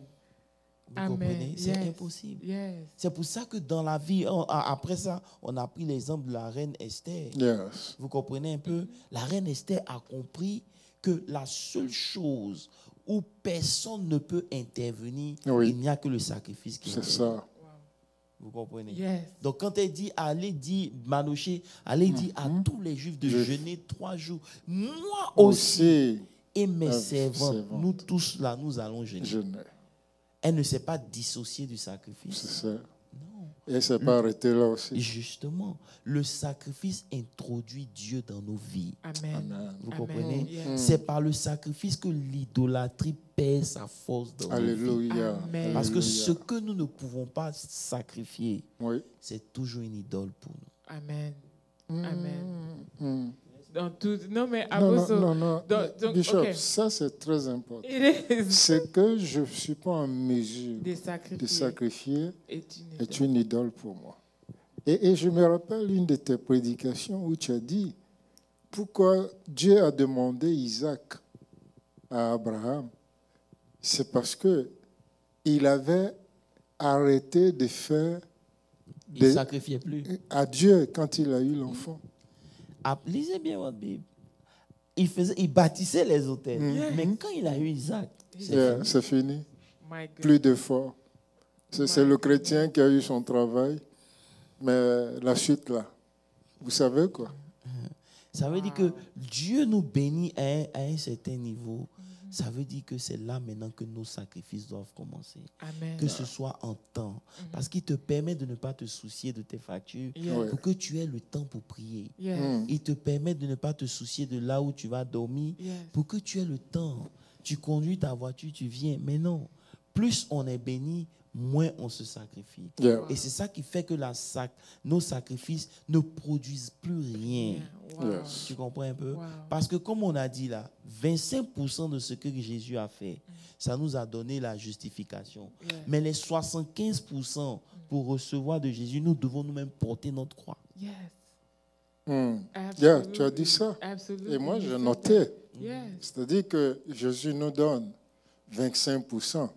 Vous comprenez? C'est impossible. Yes. C'est pour ça que dans la vie, après ça, on a pris l'exemple de la reine Esther. Yes. Vous comprenez un peu? La reine Esther a compris que la seule chose où personne ne peut intervenir, il n'y a que le sacrifice qui C'est intervient. ça. Vous comprenez? Yes. Donc quand elle dit, allez dire, Manoché, allez dire à tous les Juifs de jeûner 3 jours. Moi aussi et mes servantes, nous tous là, nous allons jeûner. Elle ne s'est pas dissociée du sacrifice. C'est ça. Non. Et elle ne s'est pas arrêtée là aussi. Justement, le sacrifice introduit Dieu dans nos vies. Amen. Vous comprenez? Yes. C'est par le sacrifice que l'idolâtrie perd sa force dans nos vies. Alléluia. Amen. Parce que ce que nous ne pouvons pas sacrifier, c'est toujours une idole pour nous. Amen. Amen. Dans tout, non, mais Non. donc, Bishop, okay. ça c'est très important. It is. C'est que je ne suis pas en mesure De de sacrifier est une idole pour moi. Et je me rappelle une de tes prédications où tu as dit pourquoi Dieu a demandé Isaac à Abraham. C'est parce que il avait arrêté de faire Il ne sacrifiait plus. à Dieu quand il a eu l'enfant. Lisez bien votre Bible. Il bâtissait les autels. Mais quand il a eu Isaac, C'est fini. My God. Plus d'efforts. C'est le chrétien qui a eu son travail. Mais la suite, là, vous savez quoi? Ça veut dire que Dieu nous bénit à un certain niveau. Ça veut dire que c'est là maintenant que nos sacrifices doivent commencer. Amen. Que ce soit en temps. Parce qu'il te permet de ne pas te soucier de tes factures pour que tu aies le temps pour prier. Yes. Il te permet de ne pas te soucier de là où tu vas dormir pour que tu aies le temps. Tu conduis ta voiture, tu viens. Mais non, plus on est béni, moins on se sacrifie. Et c'est ça qui fait que nos sacrifices ne produisent plus rien. Tu comprends un peu? Parce que comme on a dit là, 25% de ce que Jésus a fait, ça nous a donné la justification. Mais les 75% pour recevoir de Jésus, nous devons nous-mêmes porter notre croix. Tu as dit ça. Absolutely. Et moi, j'ai noté. Yes. C'est-à-dire que Jésus nous donne 25%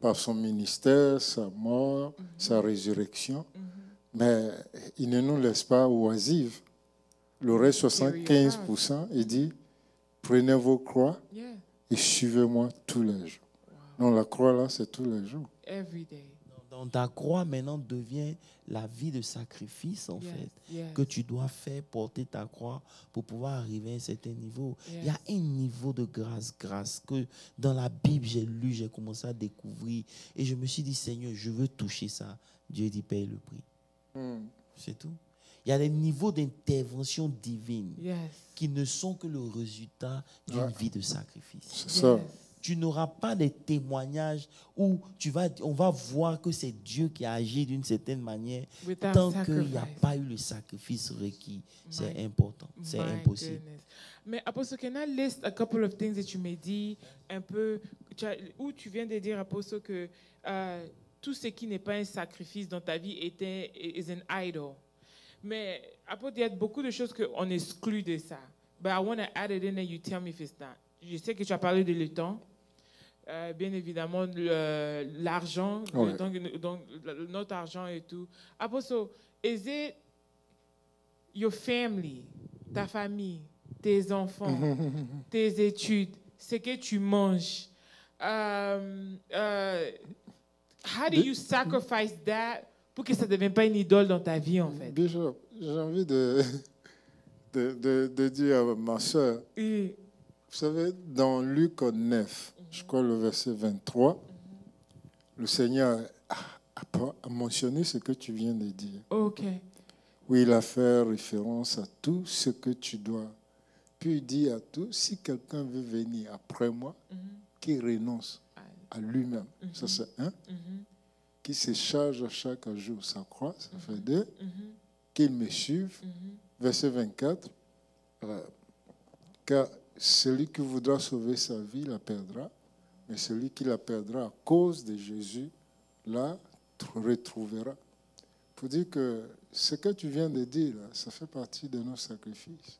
par son ministère, sa mort, sa résurrection. Mais il ne nous laisse pas oisifs. Le reste, 75%, il dit, prenez vos croix et suivez-moi tous les jours. Donc la croix, là, c'est tous les jours. Every day. Dans ta croix, maintenant, devient la vie de sacrifice, en fait, que tu dois faire, porter ta croix pour pouvoir arriver à un certain niveau. Il y a un niveau de grâce que dans la Bible, j'ai lu, j'ai commencé à découvrir. Et je me suis dit, Seigneur, je veux toucher ça. Dieu dit, paye le prix. C'est tout. Il y a des niveaux d'intervention divine qui ne sont que le résultat d'une vie de sacrifice. C'est ça. Tu n'auras pas des témoignages où on va voir que c'est Dieu qui a agi d'une certaine manière tant qu'il n'y a pas eu le sacrifice requis. C'est important. C'est impossible. Goodness. Mais Apostle, can I list a couple of things that tu m'as dit un peu, où tu viens de dire, Apostle, que tout ce qui n'est pas un sacrifice dans ta vie is an idol. Mais Apostle, il y a beaucoup de choses qu'on exclut de ça. But I want to add it in and you tell me if it's not. Je sais que tu as parlé de le temps. Bien évidemment, l'argent, donc notre argent et tout. Apostle, is it your family, ta famille, tes enfants, tes études, ce que tu manges? How do you sacrifice that pour que ça ne devienne pas une idole dans ta vie, en fait? Bishop, j'ai envie de dire à ma soeur, vous savez, dans Luc 9, je crois le verset 23, le Seigneur a mentionné ce que tu viens de dire. OK. Où il a fait référence à tout ce que tu dois. Puis il dit à tout, si quelqu'un veut venir après moi, qu'il renonce à lui-même. Ça c'est un. Qui se charge chaque jour sa croix, ça fait deux. Qu'il me suive. Verset 24. Car celui qui voudra sauver sa vie la perdra, mais celui qui la perdra à cause de Jésus la retrouvera. Il faut dire que ce que tu viens de dire, là, ça fait partie de nos sacrifices.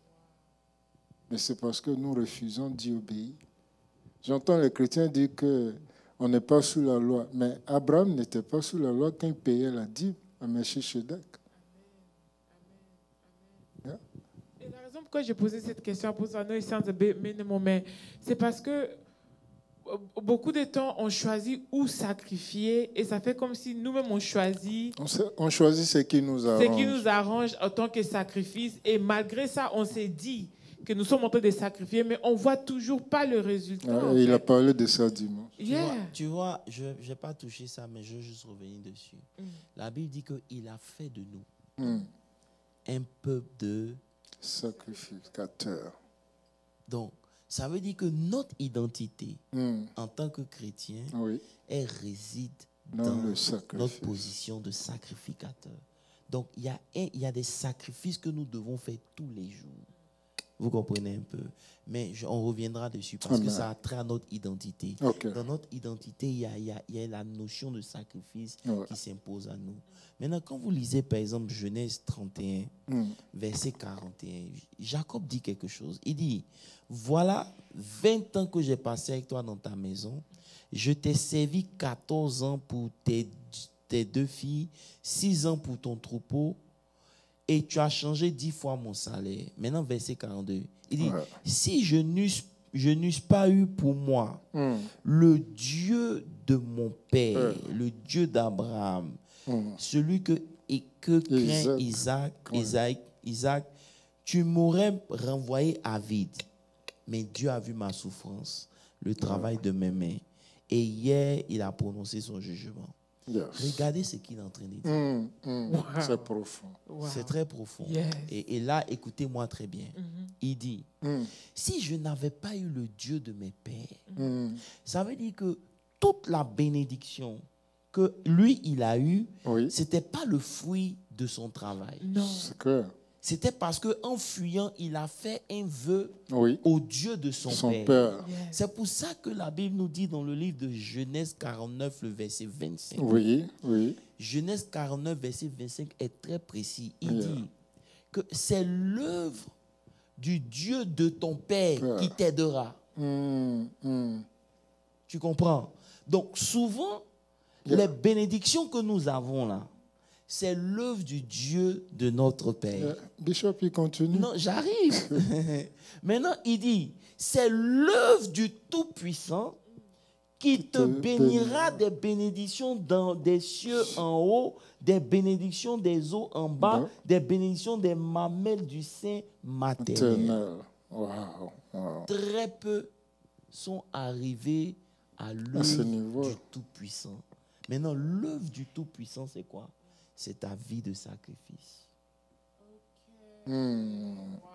Mais c'est parce que nous refusons d'y obéir. J'entends les chrétiens dire qu'on n'est pas sous la loi. Mais Abraham n'était pas sous la loi quand il payait la dîme à Melchisedec. Et la raison pourquoi j'ai posé cette question, pour ça, it sounds a bit minimal, mais c'est parce que beaucoup de temps, on choisit où sacrifier et ça fait comme si nous-mêmes, on choisit... On choisit ce qui nous arrange. Ce qui nous arrange en tant que sacrifice. Et malgré ça, on s'est dit que nous sommes en train de sacrifier, mais on ne voit toujours pas le résultat. Il a parlé de ça dimanche. Tu vois, je n'ai pas touché ça, mais je veux juste revenir dessus. La Bible dit qu'il a fait de nous un peuple de... sacrificateur. Donc, ça veut dire que notre identité en tant que chrétien, elle réside dans notre position de sacrificateur. Donc, il y a des sacrifices que nous devons faire tous les jours. Vous comprenez un peu. Mais on reviendra dessus parce que ça a trait à notre identité. Dans notre identité, il y a la notion de sacrifice qui s'impose à nous. Maintenant, quand vous lisez, par exemple, Genèse 31, verset 41, Jacob dit quelque chose. Il dit, voilà 20 ans que j'ai passé avec toi dans ta maison. Je t'ai servi 14 ans pour tes 2 filles, 6 ans pour ton troupeau. Et tu as changé 10 fois mon salaire. Maintenant, verset 42. Il dit, si je n'eusse pas eu pour moi le Dieu de mon père, le Dieu d'Abraham, celui que craint Isaac, tu m'aurais renvoyé à vide. Mais Dieu a vu ma souffrance, le travail de mes mains. Et hier, il a prononcé son jugement. Regardez ce qu'il est en train de dire. Wow. C'est profond. Wow. C'est très profond. Et là, écoutez-moi très bien. Il dit, si je n'avais pas eu le Dieu de mes pères, ça veut dire que toute la bénédiction que lui, il a eue, ce n'était pas le fruit de son travail. Non. C'est clair. C'était parce qu'en fuyant, il a fait un vœu au Dieu de son père. C'est pour ça que la Bible nous dit dans le livre de Genèse 49, le verset 25. Genèse 49, verset 25 est très précis. Il dit que c'est l'œuvre du Dieu de ton père qui t'aidera. Tu comprends? Donc souvent, les bénédictions que nous avons là, c'est l'œuvre du Dieu de notre Père. Bishop, il continue. Non, j'arrive. Maintenant, il dit, c'est l'œuvre du Tout-Puissant qui te bénira des bénédictions dans des cieux en haut, des bénédictions des eaux en bas, des bénédictions des mamelles du sein maternel. Wow. Très peu sont arrivés à ce l'œuvre niveau. du Tout-Puissant. Maintenant, l'œuvre du Tout-Puissant, c'est quoi? C'est ta vie de sacrifice.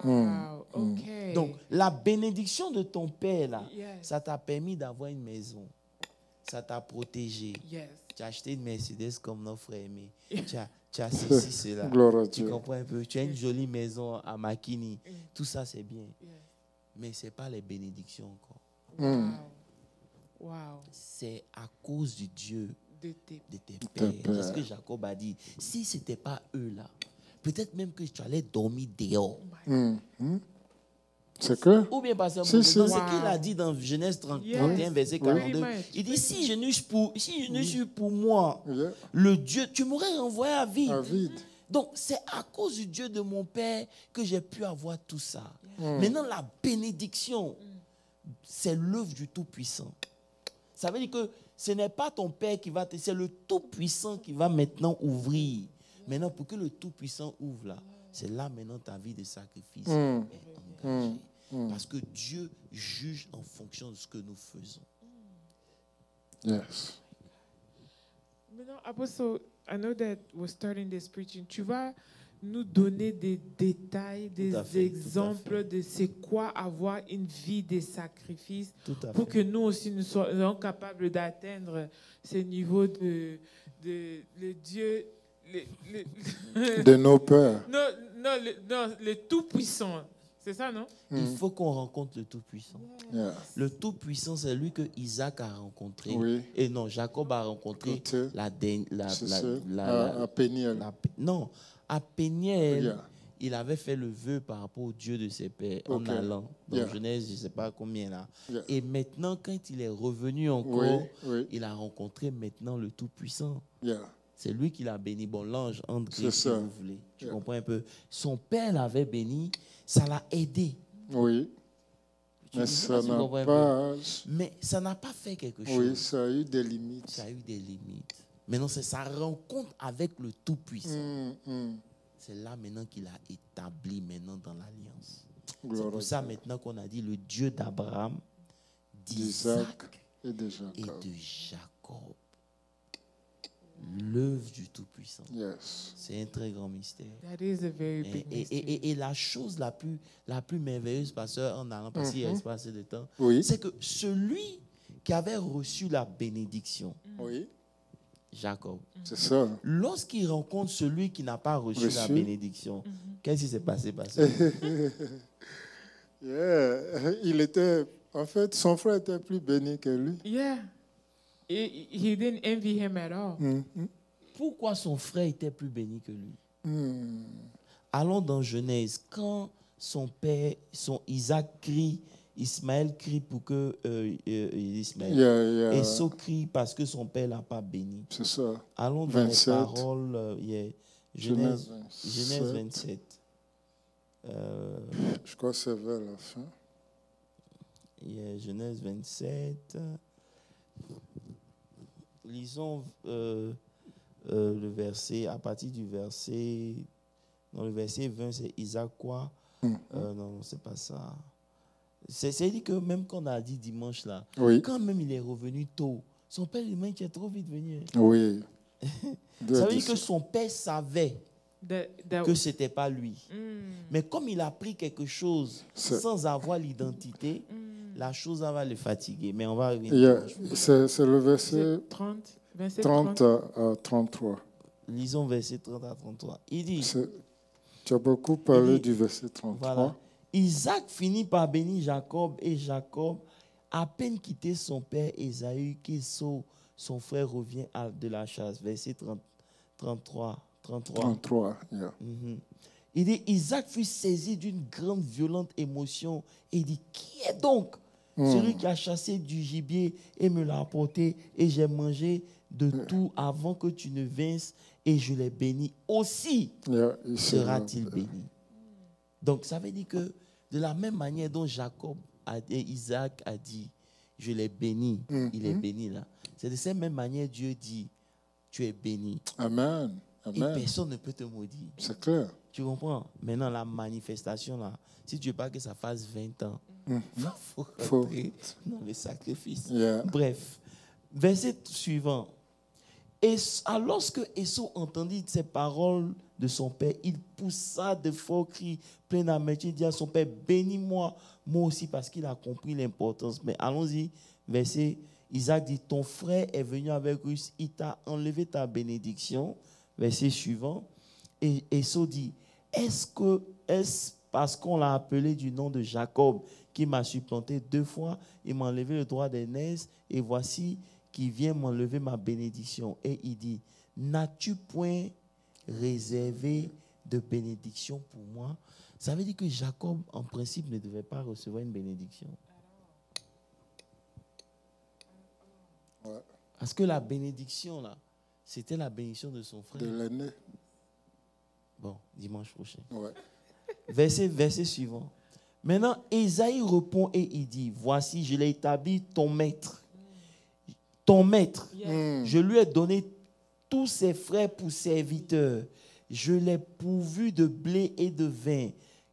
Wow. OK. Donc, la bénédiction de ton père, là, Yes. ça t'a permis d'avoir une maison. Ça t'a protégé. Yes. Tu as acheté une Mercedes comme nos frères aimés. Tu as ceci, cela. Gloire à Tu Dieu. comprends un peu? Tu as une jolie maison à Makini. Tout ça, c'est bien. Yes. Mais ce n'est pas les bénédictions encore. Wow. C'est à cause du Dieu De tes de tes pères. pères. C'est ce que Jacob a dit. Si ce n'était pas eux là, peut-être même que tu allais dormir dehors. C'est que Ou bien pasteur, Si, si. dans ce Wow. qu'il a dit dans Genèse 31, Yes. verset Pretty 42, much. il dit, si je ne suis pour moi, Yeah. le Dieu, tu m'aurais renvoyé à vide. à vide. Donc, c'est à cause du Dieu de mon père que j'ai pu avoir tout ça. Maintenant, la bénédiction, c'est l'œuvre du Tout-Puissant. Ça veut dire que ce n'est pas ton père qui va te... C'est le Tout-Puissant qui va maintenant ouvrir. Maintenant, pour que le Tout-Puissant ouvre là, c'est là maintenant ta vie de sacrifice est engagée. Parce que Dieu juge en fonction de ce que nous faisons. Yes. Maintenant, Apostle, I know that we're starting this preaching. Tu vas nous donner des détails, des à fait, exemples de c'est quoi avoir une vie de sacrifice Tout à pour fait. que nous aussi nous soyons capables d'atteindre ce niveau de le Dieu, De nos pères. le Tout-Puissant. C'est ça, non? Il faut qu'on rencontre le Tout-Puissant. Yeah. Le Tout-Puissant, c'est lui que Isaac a rencontré. Oui. Et non, Jacob a rencontré Côté. la À Péniel. non, à Péniel, Yeah. il avait fait le vœu par rapport au Dieu de ses pères Ok. en allant. Dans Yeah. Genèse, je ne sais pas combien là. Yeah. Et maintenant, quand il est revenu encore, Oui, oui. il a rencontré maintenant le Tout-Puissant. Yeah. C'est lui qui l'a béni. Bon, l'ange, entre C'est griffes, si ça. vous voulez. Tu Yeah. comprends un peu? Son père l'avait béni, ça l'a aidé. Oui. Tu- Mais je sais ça si vous n'a comprenez un peu. pas. Mais ça n'a pas fait quelque chose. Oui, ça a eu des limites. Ça a eu des limites. Maintenant, c'est sa rencontre avec le Tout-Puissant. C'est là maintenant qu'il a établi maintenant dans l'alliance. C'est Gloire pour à ça Dieu. maintenant qu'on a dit le Dieu d'Abraham, D'Isaac d'Isaac et de et Jacob. de Jacob. L'œuvre du Tout-Puissant. Yes. C'est un très grand mystère. That is a very big mystery. Et la chose la plus merveilleuse, pasteur, en allant, parce qu'il y a passé de temps, Oui. c'est que celui qui avait reçu la bénédiction, Oui. Jacob, C'est ça. lorsqu'il rencontre celui qui n'a pas reçu la Reçu. bénédiction, qu'est-ce qui s'est passé, pasteur? Yeah. Il était. En fait, son frère était plus béni que lui. Yeah. He didn't envy him at all. Pourquoi son frère était plus béni que lui? Hmm. Allons dans Genèse. Quand son père, son Isaac crie, Ismaël crie pour que Ismaël. Yeah. Esau crie parce que son père l'a pas béni. C'est ça. Allons dans 27. les paroles. Genèse 27. Je crois que c'est vers la fin. Genèse 27. Lisons le verset, à partir du verset. Dans le verset 20, c'est Isaac quoi? Non, c'est pas ça. C'est dit que même qu'on a dit dimanche là, Oui. quand même il est revenu tôt, son père lui dit qu'il est trop vite venu. Oui. Ça veut dire que son père savait That que ce n'était pas lui. Mais comme il a pris quelque chose C'est- sans avoir l'identité, la chose va le fatiguer. Mais on va revenir. Yeah. C'est le verset 30, 27, 30 30. à 33. Lisons verset 30 à 33. Il dit, Tu as beaucoup parlé Il dit- du verset 33. voilà, Isaac finit par bénir Jacob et Jacob, à peine quitté son père Ésaü, qu'Esau, son frère, revient de la chasse. Verset 33. 33. Yeah. Il dit, Isaac fut saisi d'une grande violente émotion et il dit, qui est donc celui qui a chassé du gibier et me l'a apporté et j'ai mangé de tout avant que tu ne vinsses et je l'ai béni. Aussi Yeah. sera-t-il béni. Donc ça veut dire que de la même manière dont Isaac a dit, je l'ai béni. Il est béni là. C'est de cette même manière Dieu dit, tu es béni. Amen. Et Amen. personne ne peut te maudire. C'est clair. Tu comprends? Maintenant, la manifestation là, si tu veux pas que ça fasse 20 ans, il faut rentrer dans les sacrifices. Yeah. Bref, verset suivant. Et lorsque Esau entendit ces paroles de son père, il poussa de forts cris, plein d'amertume, il dit à son père, bénis-moi, moi aussi, parce qu'il a compris l'importance. Mais allons-y, verset, Isaac dit, ton frère est venu avec Ruth, il t'a enlevé ta bénédiction. Verset suivant. Et Esau dit, est-ce parce qu'on l'a appelé du nom de Jacob qui m'a supplanté 2 fois, il m'a enlevé le droit d'aînesse, et voici qui vient m'enlever ma bénédiction. Et il dit, n'as-tu point réservé de bénédiction pour moi? Ça veut dire que Jacob, en principe, ne devait pas recevoir une bénédiction. Ouais. Parce que la bénédiction, là, c'était la bénédiction de son frère. De l'aîné. Bon, dimanche prochain. Ouais. Verset suivant. Maintenant, Ésaïe répond et il dit, voici, je l'ai établi ton maître. Ton maître. Je lui ai donné tous ses frères pour serviteurs. Je l'ai pourvu de blé et de vin.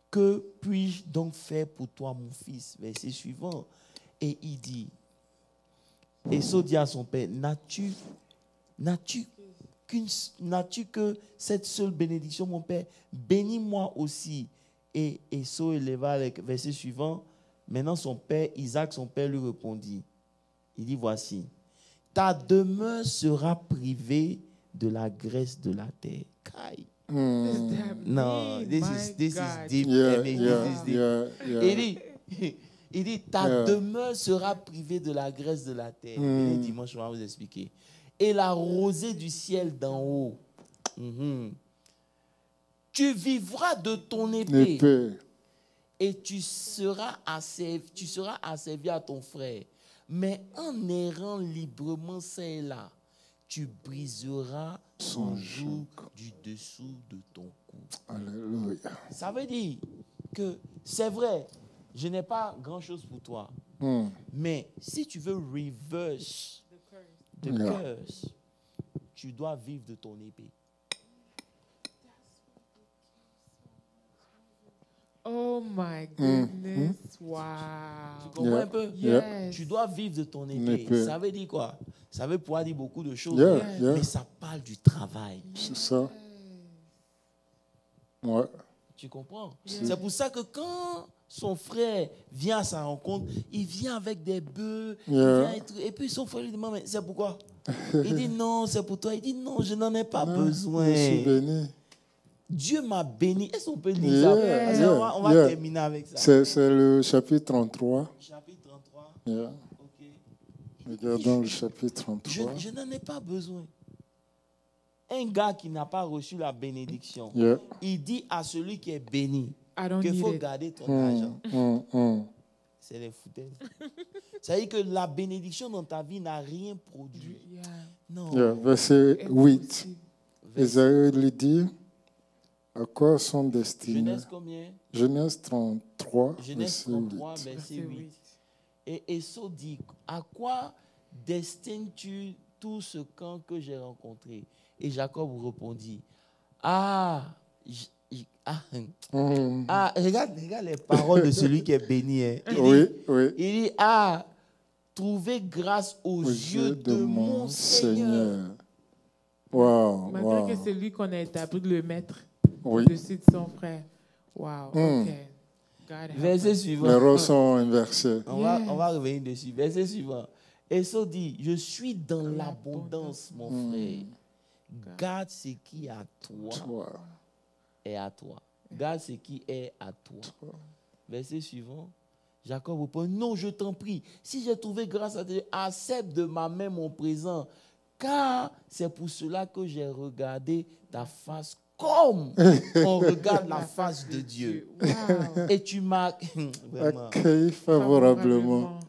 Que puis-je donc faire pour toi, mon fils? Verset suivant. Et il dit, Esau dit à son père, n'as-tu que cette seule bénédiction, mon père? Bénis-moi aussi. Et Esau éleva le verset suivant. Maintenant, son père, Isaac, son père, lui répondit. Il dit, voici, ta demeure sera privée de la graisse de la terre. Kai. No, this is deep. Yeah, This yeah, is deep. yeah. Il dit, ta demeure sera privée de la graisse de la terre. Et dimanche, je vais vous expliquer. Et la rosée du ciel d'en haut. Tu vivras de ton épée. Et tu seras asservi à ton frère. Mais en errant librement ça et là, tu briseras son joug du dessous de ton cou. Alléluia. Ça veut dire que c'est vrai, je n'ai pas grand-chose pour toi. Mais si tu veux reverse the curse, tu dois vivre de ton épée. Oh my goodness. Wow. Tu comprends un peu? Yes. Tu dois vivre de ton épée. Ça veut dire quoi? Ça veut pouvoir dire beaucoup de choses. Mais ça parle du travail. C'est ça. Ouais. Tu comprends? C'est pour ça que quand son frère vient à sa rencontre, il vient avec des bœufs. Et puis son frère lui demande, mais c'est pourquoi? Il dit non, c'est pour toi. Il dit non, je n'en ai pas besoin. Je suis béni. Dieu m'a béni. Est-ce qu'on peut lire ça? On va terminer avec ça. C'est le chapitre 33. Chapitre 33. Ok. Regardons le chapitre 33. Je n'en ai pas besoin. Un gars qui n'a pas reçu la bénédiction, il dit à celui qui est béni qu'il faut garder ton argent. C'est les foutaises. Ça veut dire que la bénédiction dans ta vie n'a rien produit. Non. Verset 8. Ésaïe lui dit, à quoi sont destinés? Genèse combien? Genèse 33, Genèse 33, verset 8. Et Esau dit, à quoi destines-tu tout ce camp que j'ai rencontré? Et Jacob répondit, regarde les paroles de celui qui est béni. Hein. Il dit, trouver grâce aux yeux de mon Seigneur. Wow, Maintenant que c'est lui qu'on a établi le maître dessus de son frère. Wow, ok. Verset suivant. Les rôles sont inversés. On va revenir dessus. Verset suivant. Esau dit, je suis dans l'abondance, mon frère. Garde ce qui est à toi et à toi. Garde ce qui est à toi. Verset suivant. Jacob répond, non, je t'en prie. Si j'ai trouvé grâce à Dieu, accepte de ma main mon présent. Car c'est pour cela que j'ai regardé ta face comme on regarde la face de Dieu. Wow. Et tu m'as accueilli favorablement.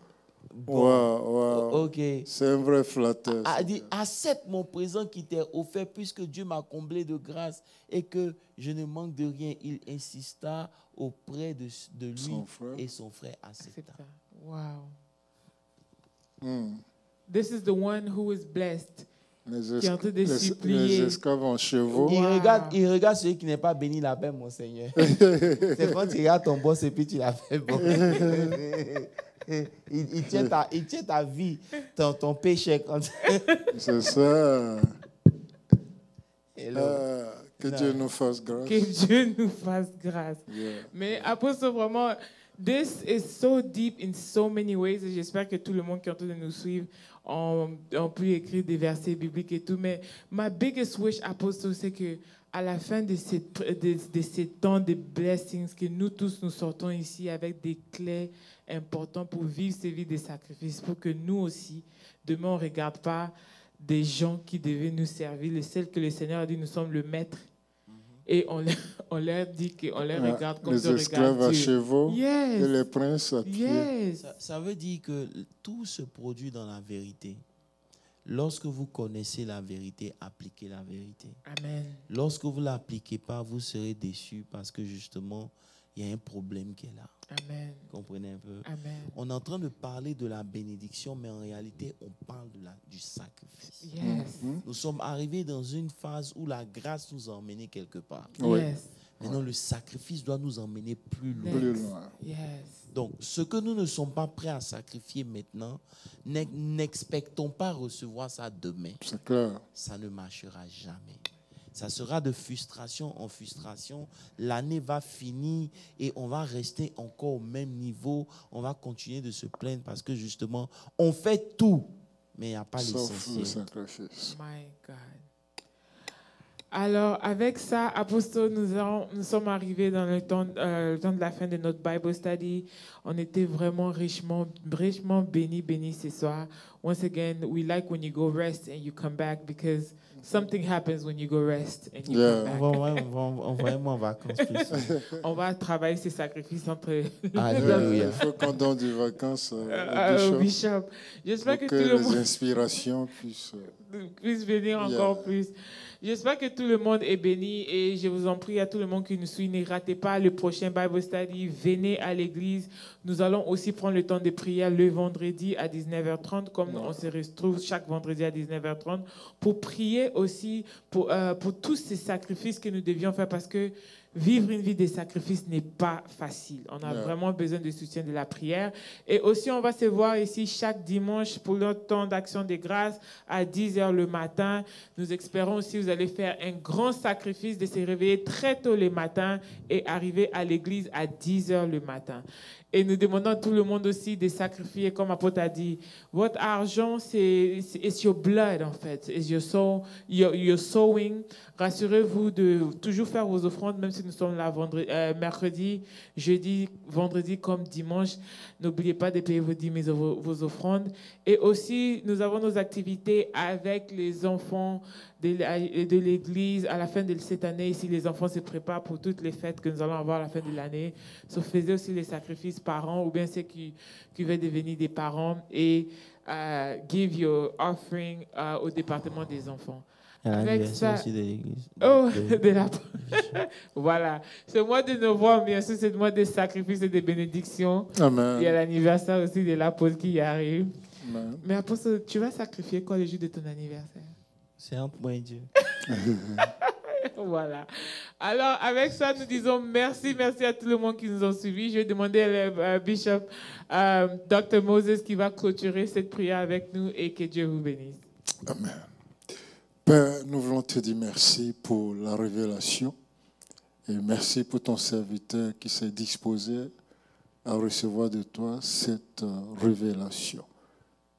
Bon, ok. C'est un vrai flatteur. Dit, accepte mon présent qui t'est offert puisque Dieu m'a comblé de grâce et que je ne manque de rien. Il insista auprès de lui et son frère accepta. Wow. This is the one who is blessed. Les, Qui est en train de les supplier. esclaves en chevaux. Il Wow. regarde celui qui n'est pas béni la paix, mon Seigneur. C'est quand tu regardes ton boss et puis tu l'as fait bon. Il tient ta vie, ton péché. C'est ça. Hello. Que Dieu nous fasse grâce. Que Dieu nous fasse grâce. Yeah. Mais apôtre, vraiment, this is so deep in so many ways. Et j'espère que tout le monde qui est en train de nous suivre ont pu écrire des versets bibliques et tout. Mais my biggest wish, apôtre, c'est que à la fin de ces temps de blessings, que nous tous nous sortons ici avec des clés importantes pour vivre ces vies de sacrifices, pour que nous aussi, demain, on ne regarde pas des gens qui devaient nous servir, les celles que le Seigneur a dit, nous sommes le maître. Et on leur dit qu'on les regarde comme les on esclaves regarde à Dieu. chevaux Yes. et les princes à pied. Yes. Ça veut dire que tout se produit dans la vérité. Lorsque vous connaissez la vérité, appliquez la vérité. Amen. Lorsque vous ne l'appliquez pas, vous serez déçus parce que justement, il y a un problème qui est là. Amen. Vous comprenez un peu? Amen. On est en train de parler de la bénédiction, mais en réalité, on parle du sacrifice. Yes. Nous sommes arrivés dans une phase où la grâce nous a emmenés quelque part. Oui. Yes. Maintenant, le sacrifice doit nous emmener plus loin. Plus loin. Yes. Donc, ce que nous ne sommes pas prêts à sacrifier maintenant, n'expectons pas recevoir ça demain. C'est clair. Ça ne marchera jamais. Ça sera de frustration en frustration. L'année va finir et on va rester encore au même niveau. On va continuer de se plaindre parce que justement, on fait tout, mais il n'y a pas Sauf le l'essentiel. sacrifice. My God. Alors, avec ça, apôtre, nous sommes arrivés dans le temps de la fin de notre Bible study. On était vraiment richement bénis ce soir. Once again, we like when you go rest and you come back because something happens when you go rest and you Yeah. come back. Envoyez-moi en vacances plus. On va travailler ces sacrifices entre Alléluia. Il faut qu'on donne des vacances au au bishop Bishop. J'espère que pour tout que le les monde inspirations puissent... venir Yeah. encore plus. J'espère que tout le monde est béni et je vous en prie à tout le monde qui nous suit, ne ratez pas le prochain Bible Study. Venez à l'église. Nous allons aussi prendre le temps de prière le vendredi à 19h30, comme on se retrouve chaque vendredi à 19h30, pour prier aussi pour tous ces sacrifices que nous devions faire parce que vivre une vie de sacrifice n'est pas facile. On a vraiment besoin du soutien de la prière. Et aussi, on va se voir ici chaque dimanche pour notre temps d'action de grâce à 10h le matin. Nous espérons aussi que vous allez faire un grand sacrifice de se réveiller très tôt le matin et arriver à l'église à 10h le matin. Et nous demandons à tout le monde aussi de sacrifier, comme l'apôtre a dit. Votre argent, c'est your blood, en fait. It's your sowing. Rassurez-vous de toujours faire vos offrandes, même si nous sommes là mercredi, jeudi, vendredi comme dimanche. N'oubliez pas de payer vos dîmes et vos offrandes. Et aussi, nous avons nos activités avec les enfants de l'église à la fin de cette année. Ici, les enfants se préparent pour toutes les fêtes que nous allons avoir à la fin de l'année. Faisez aussi les sacrifices parents ou bien ceux qui veulent devenir des parents et give your offering au département des enfants. Avec ça, aussi de l'église. oh, voilà. Ce mois de novembre, bien sûr, c'est le mois des sacrifices et des bénédictions. Amen. Il y a l'anniversaire aussi de l'apôtre qui arrive. Amen. Mais apôtre, tu vas sacrifier quoi le jour de ton anniversaire? C'est entre moi et Dieu. Voilà. Alors, avec ça, nous disons merci à tout le monde qui nous a suivis. Je vais demander au Bishop Dr. Moses qui va clôturer cette prière avec nous et que Dieu vous bénisse. Amen. Père, nous voulons te dire merci pour la révélation et merci pour ton serviteur qui s'est disposé à recevoir de toi cette révélation.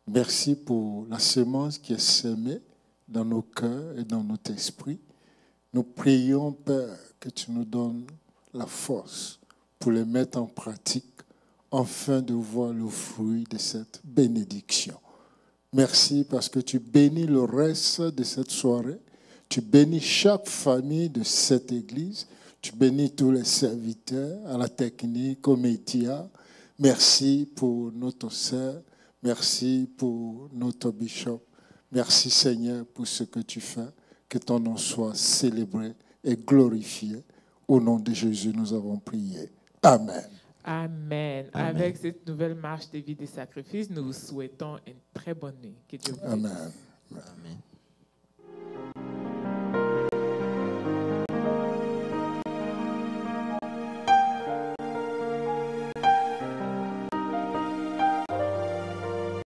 Merci pour la semence qui est semée dans nos cœurs et dans notre esprit. Nous prions, Père, que tu nous donnes la force pour les mettre en pratique afin de voir le fruit de cette bénédiction. Merci parce que tu bénis le reste de cette soirée. Tu bénis chaque famille de cette église. Tu bénis tous les serviteurs à la technique, aux médias. Merci pour notre sœur. Merci pour notre bishop. Merci Seigneur pour ce que tu fais. Que ton nom soit célébré et glorifié. Au nom de Jésus, nous avons prié. Amen. Amen. Amen. Avec cette nouvelle marche de vie des sacrifices, nous vous souhaitons une très bonne nuit. Que Dieu vous bénisse. Amen. Amen.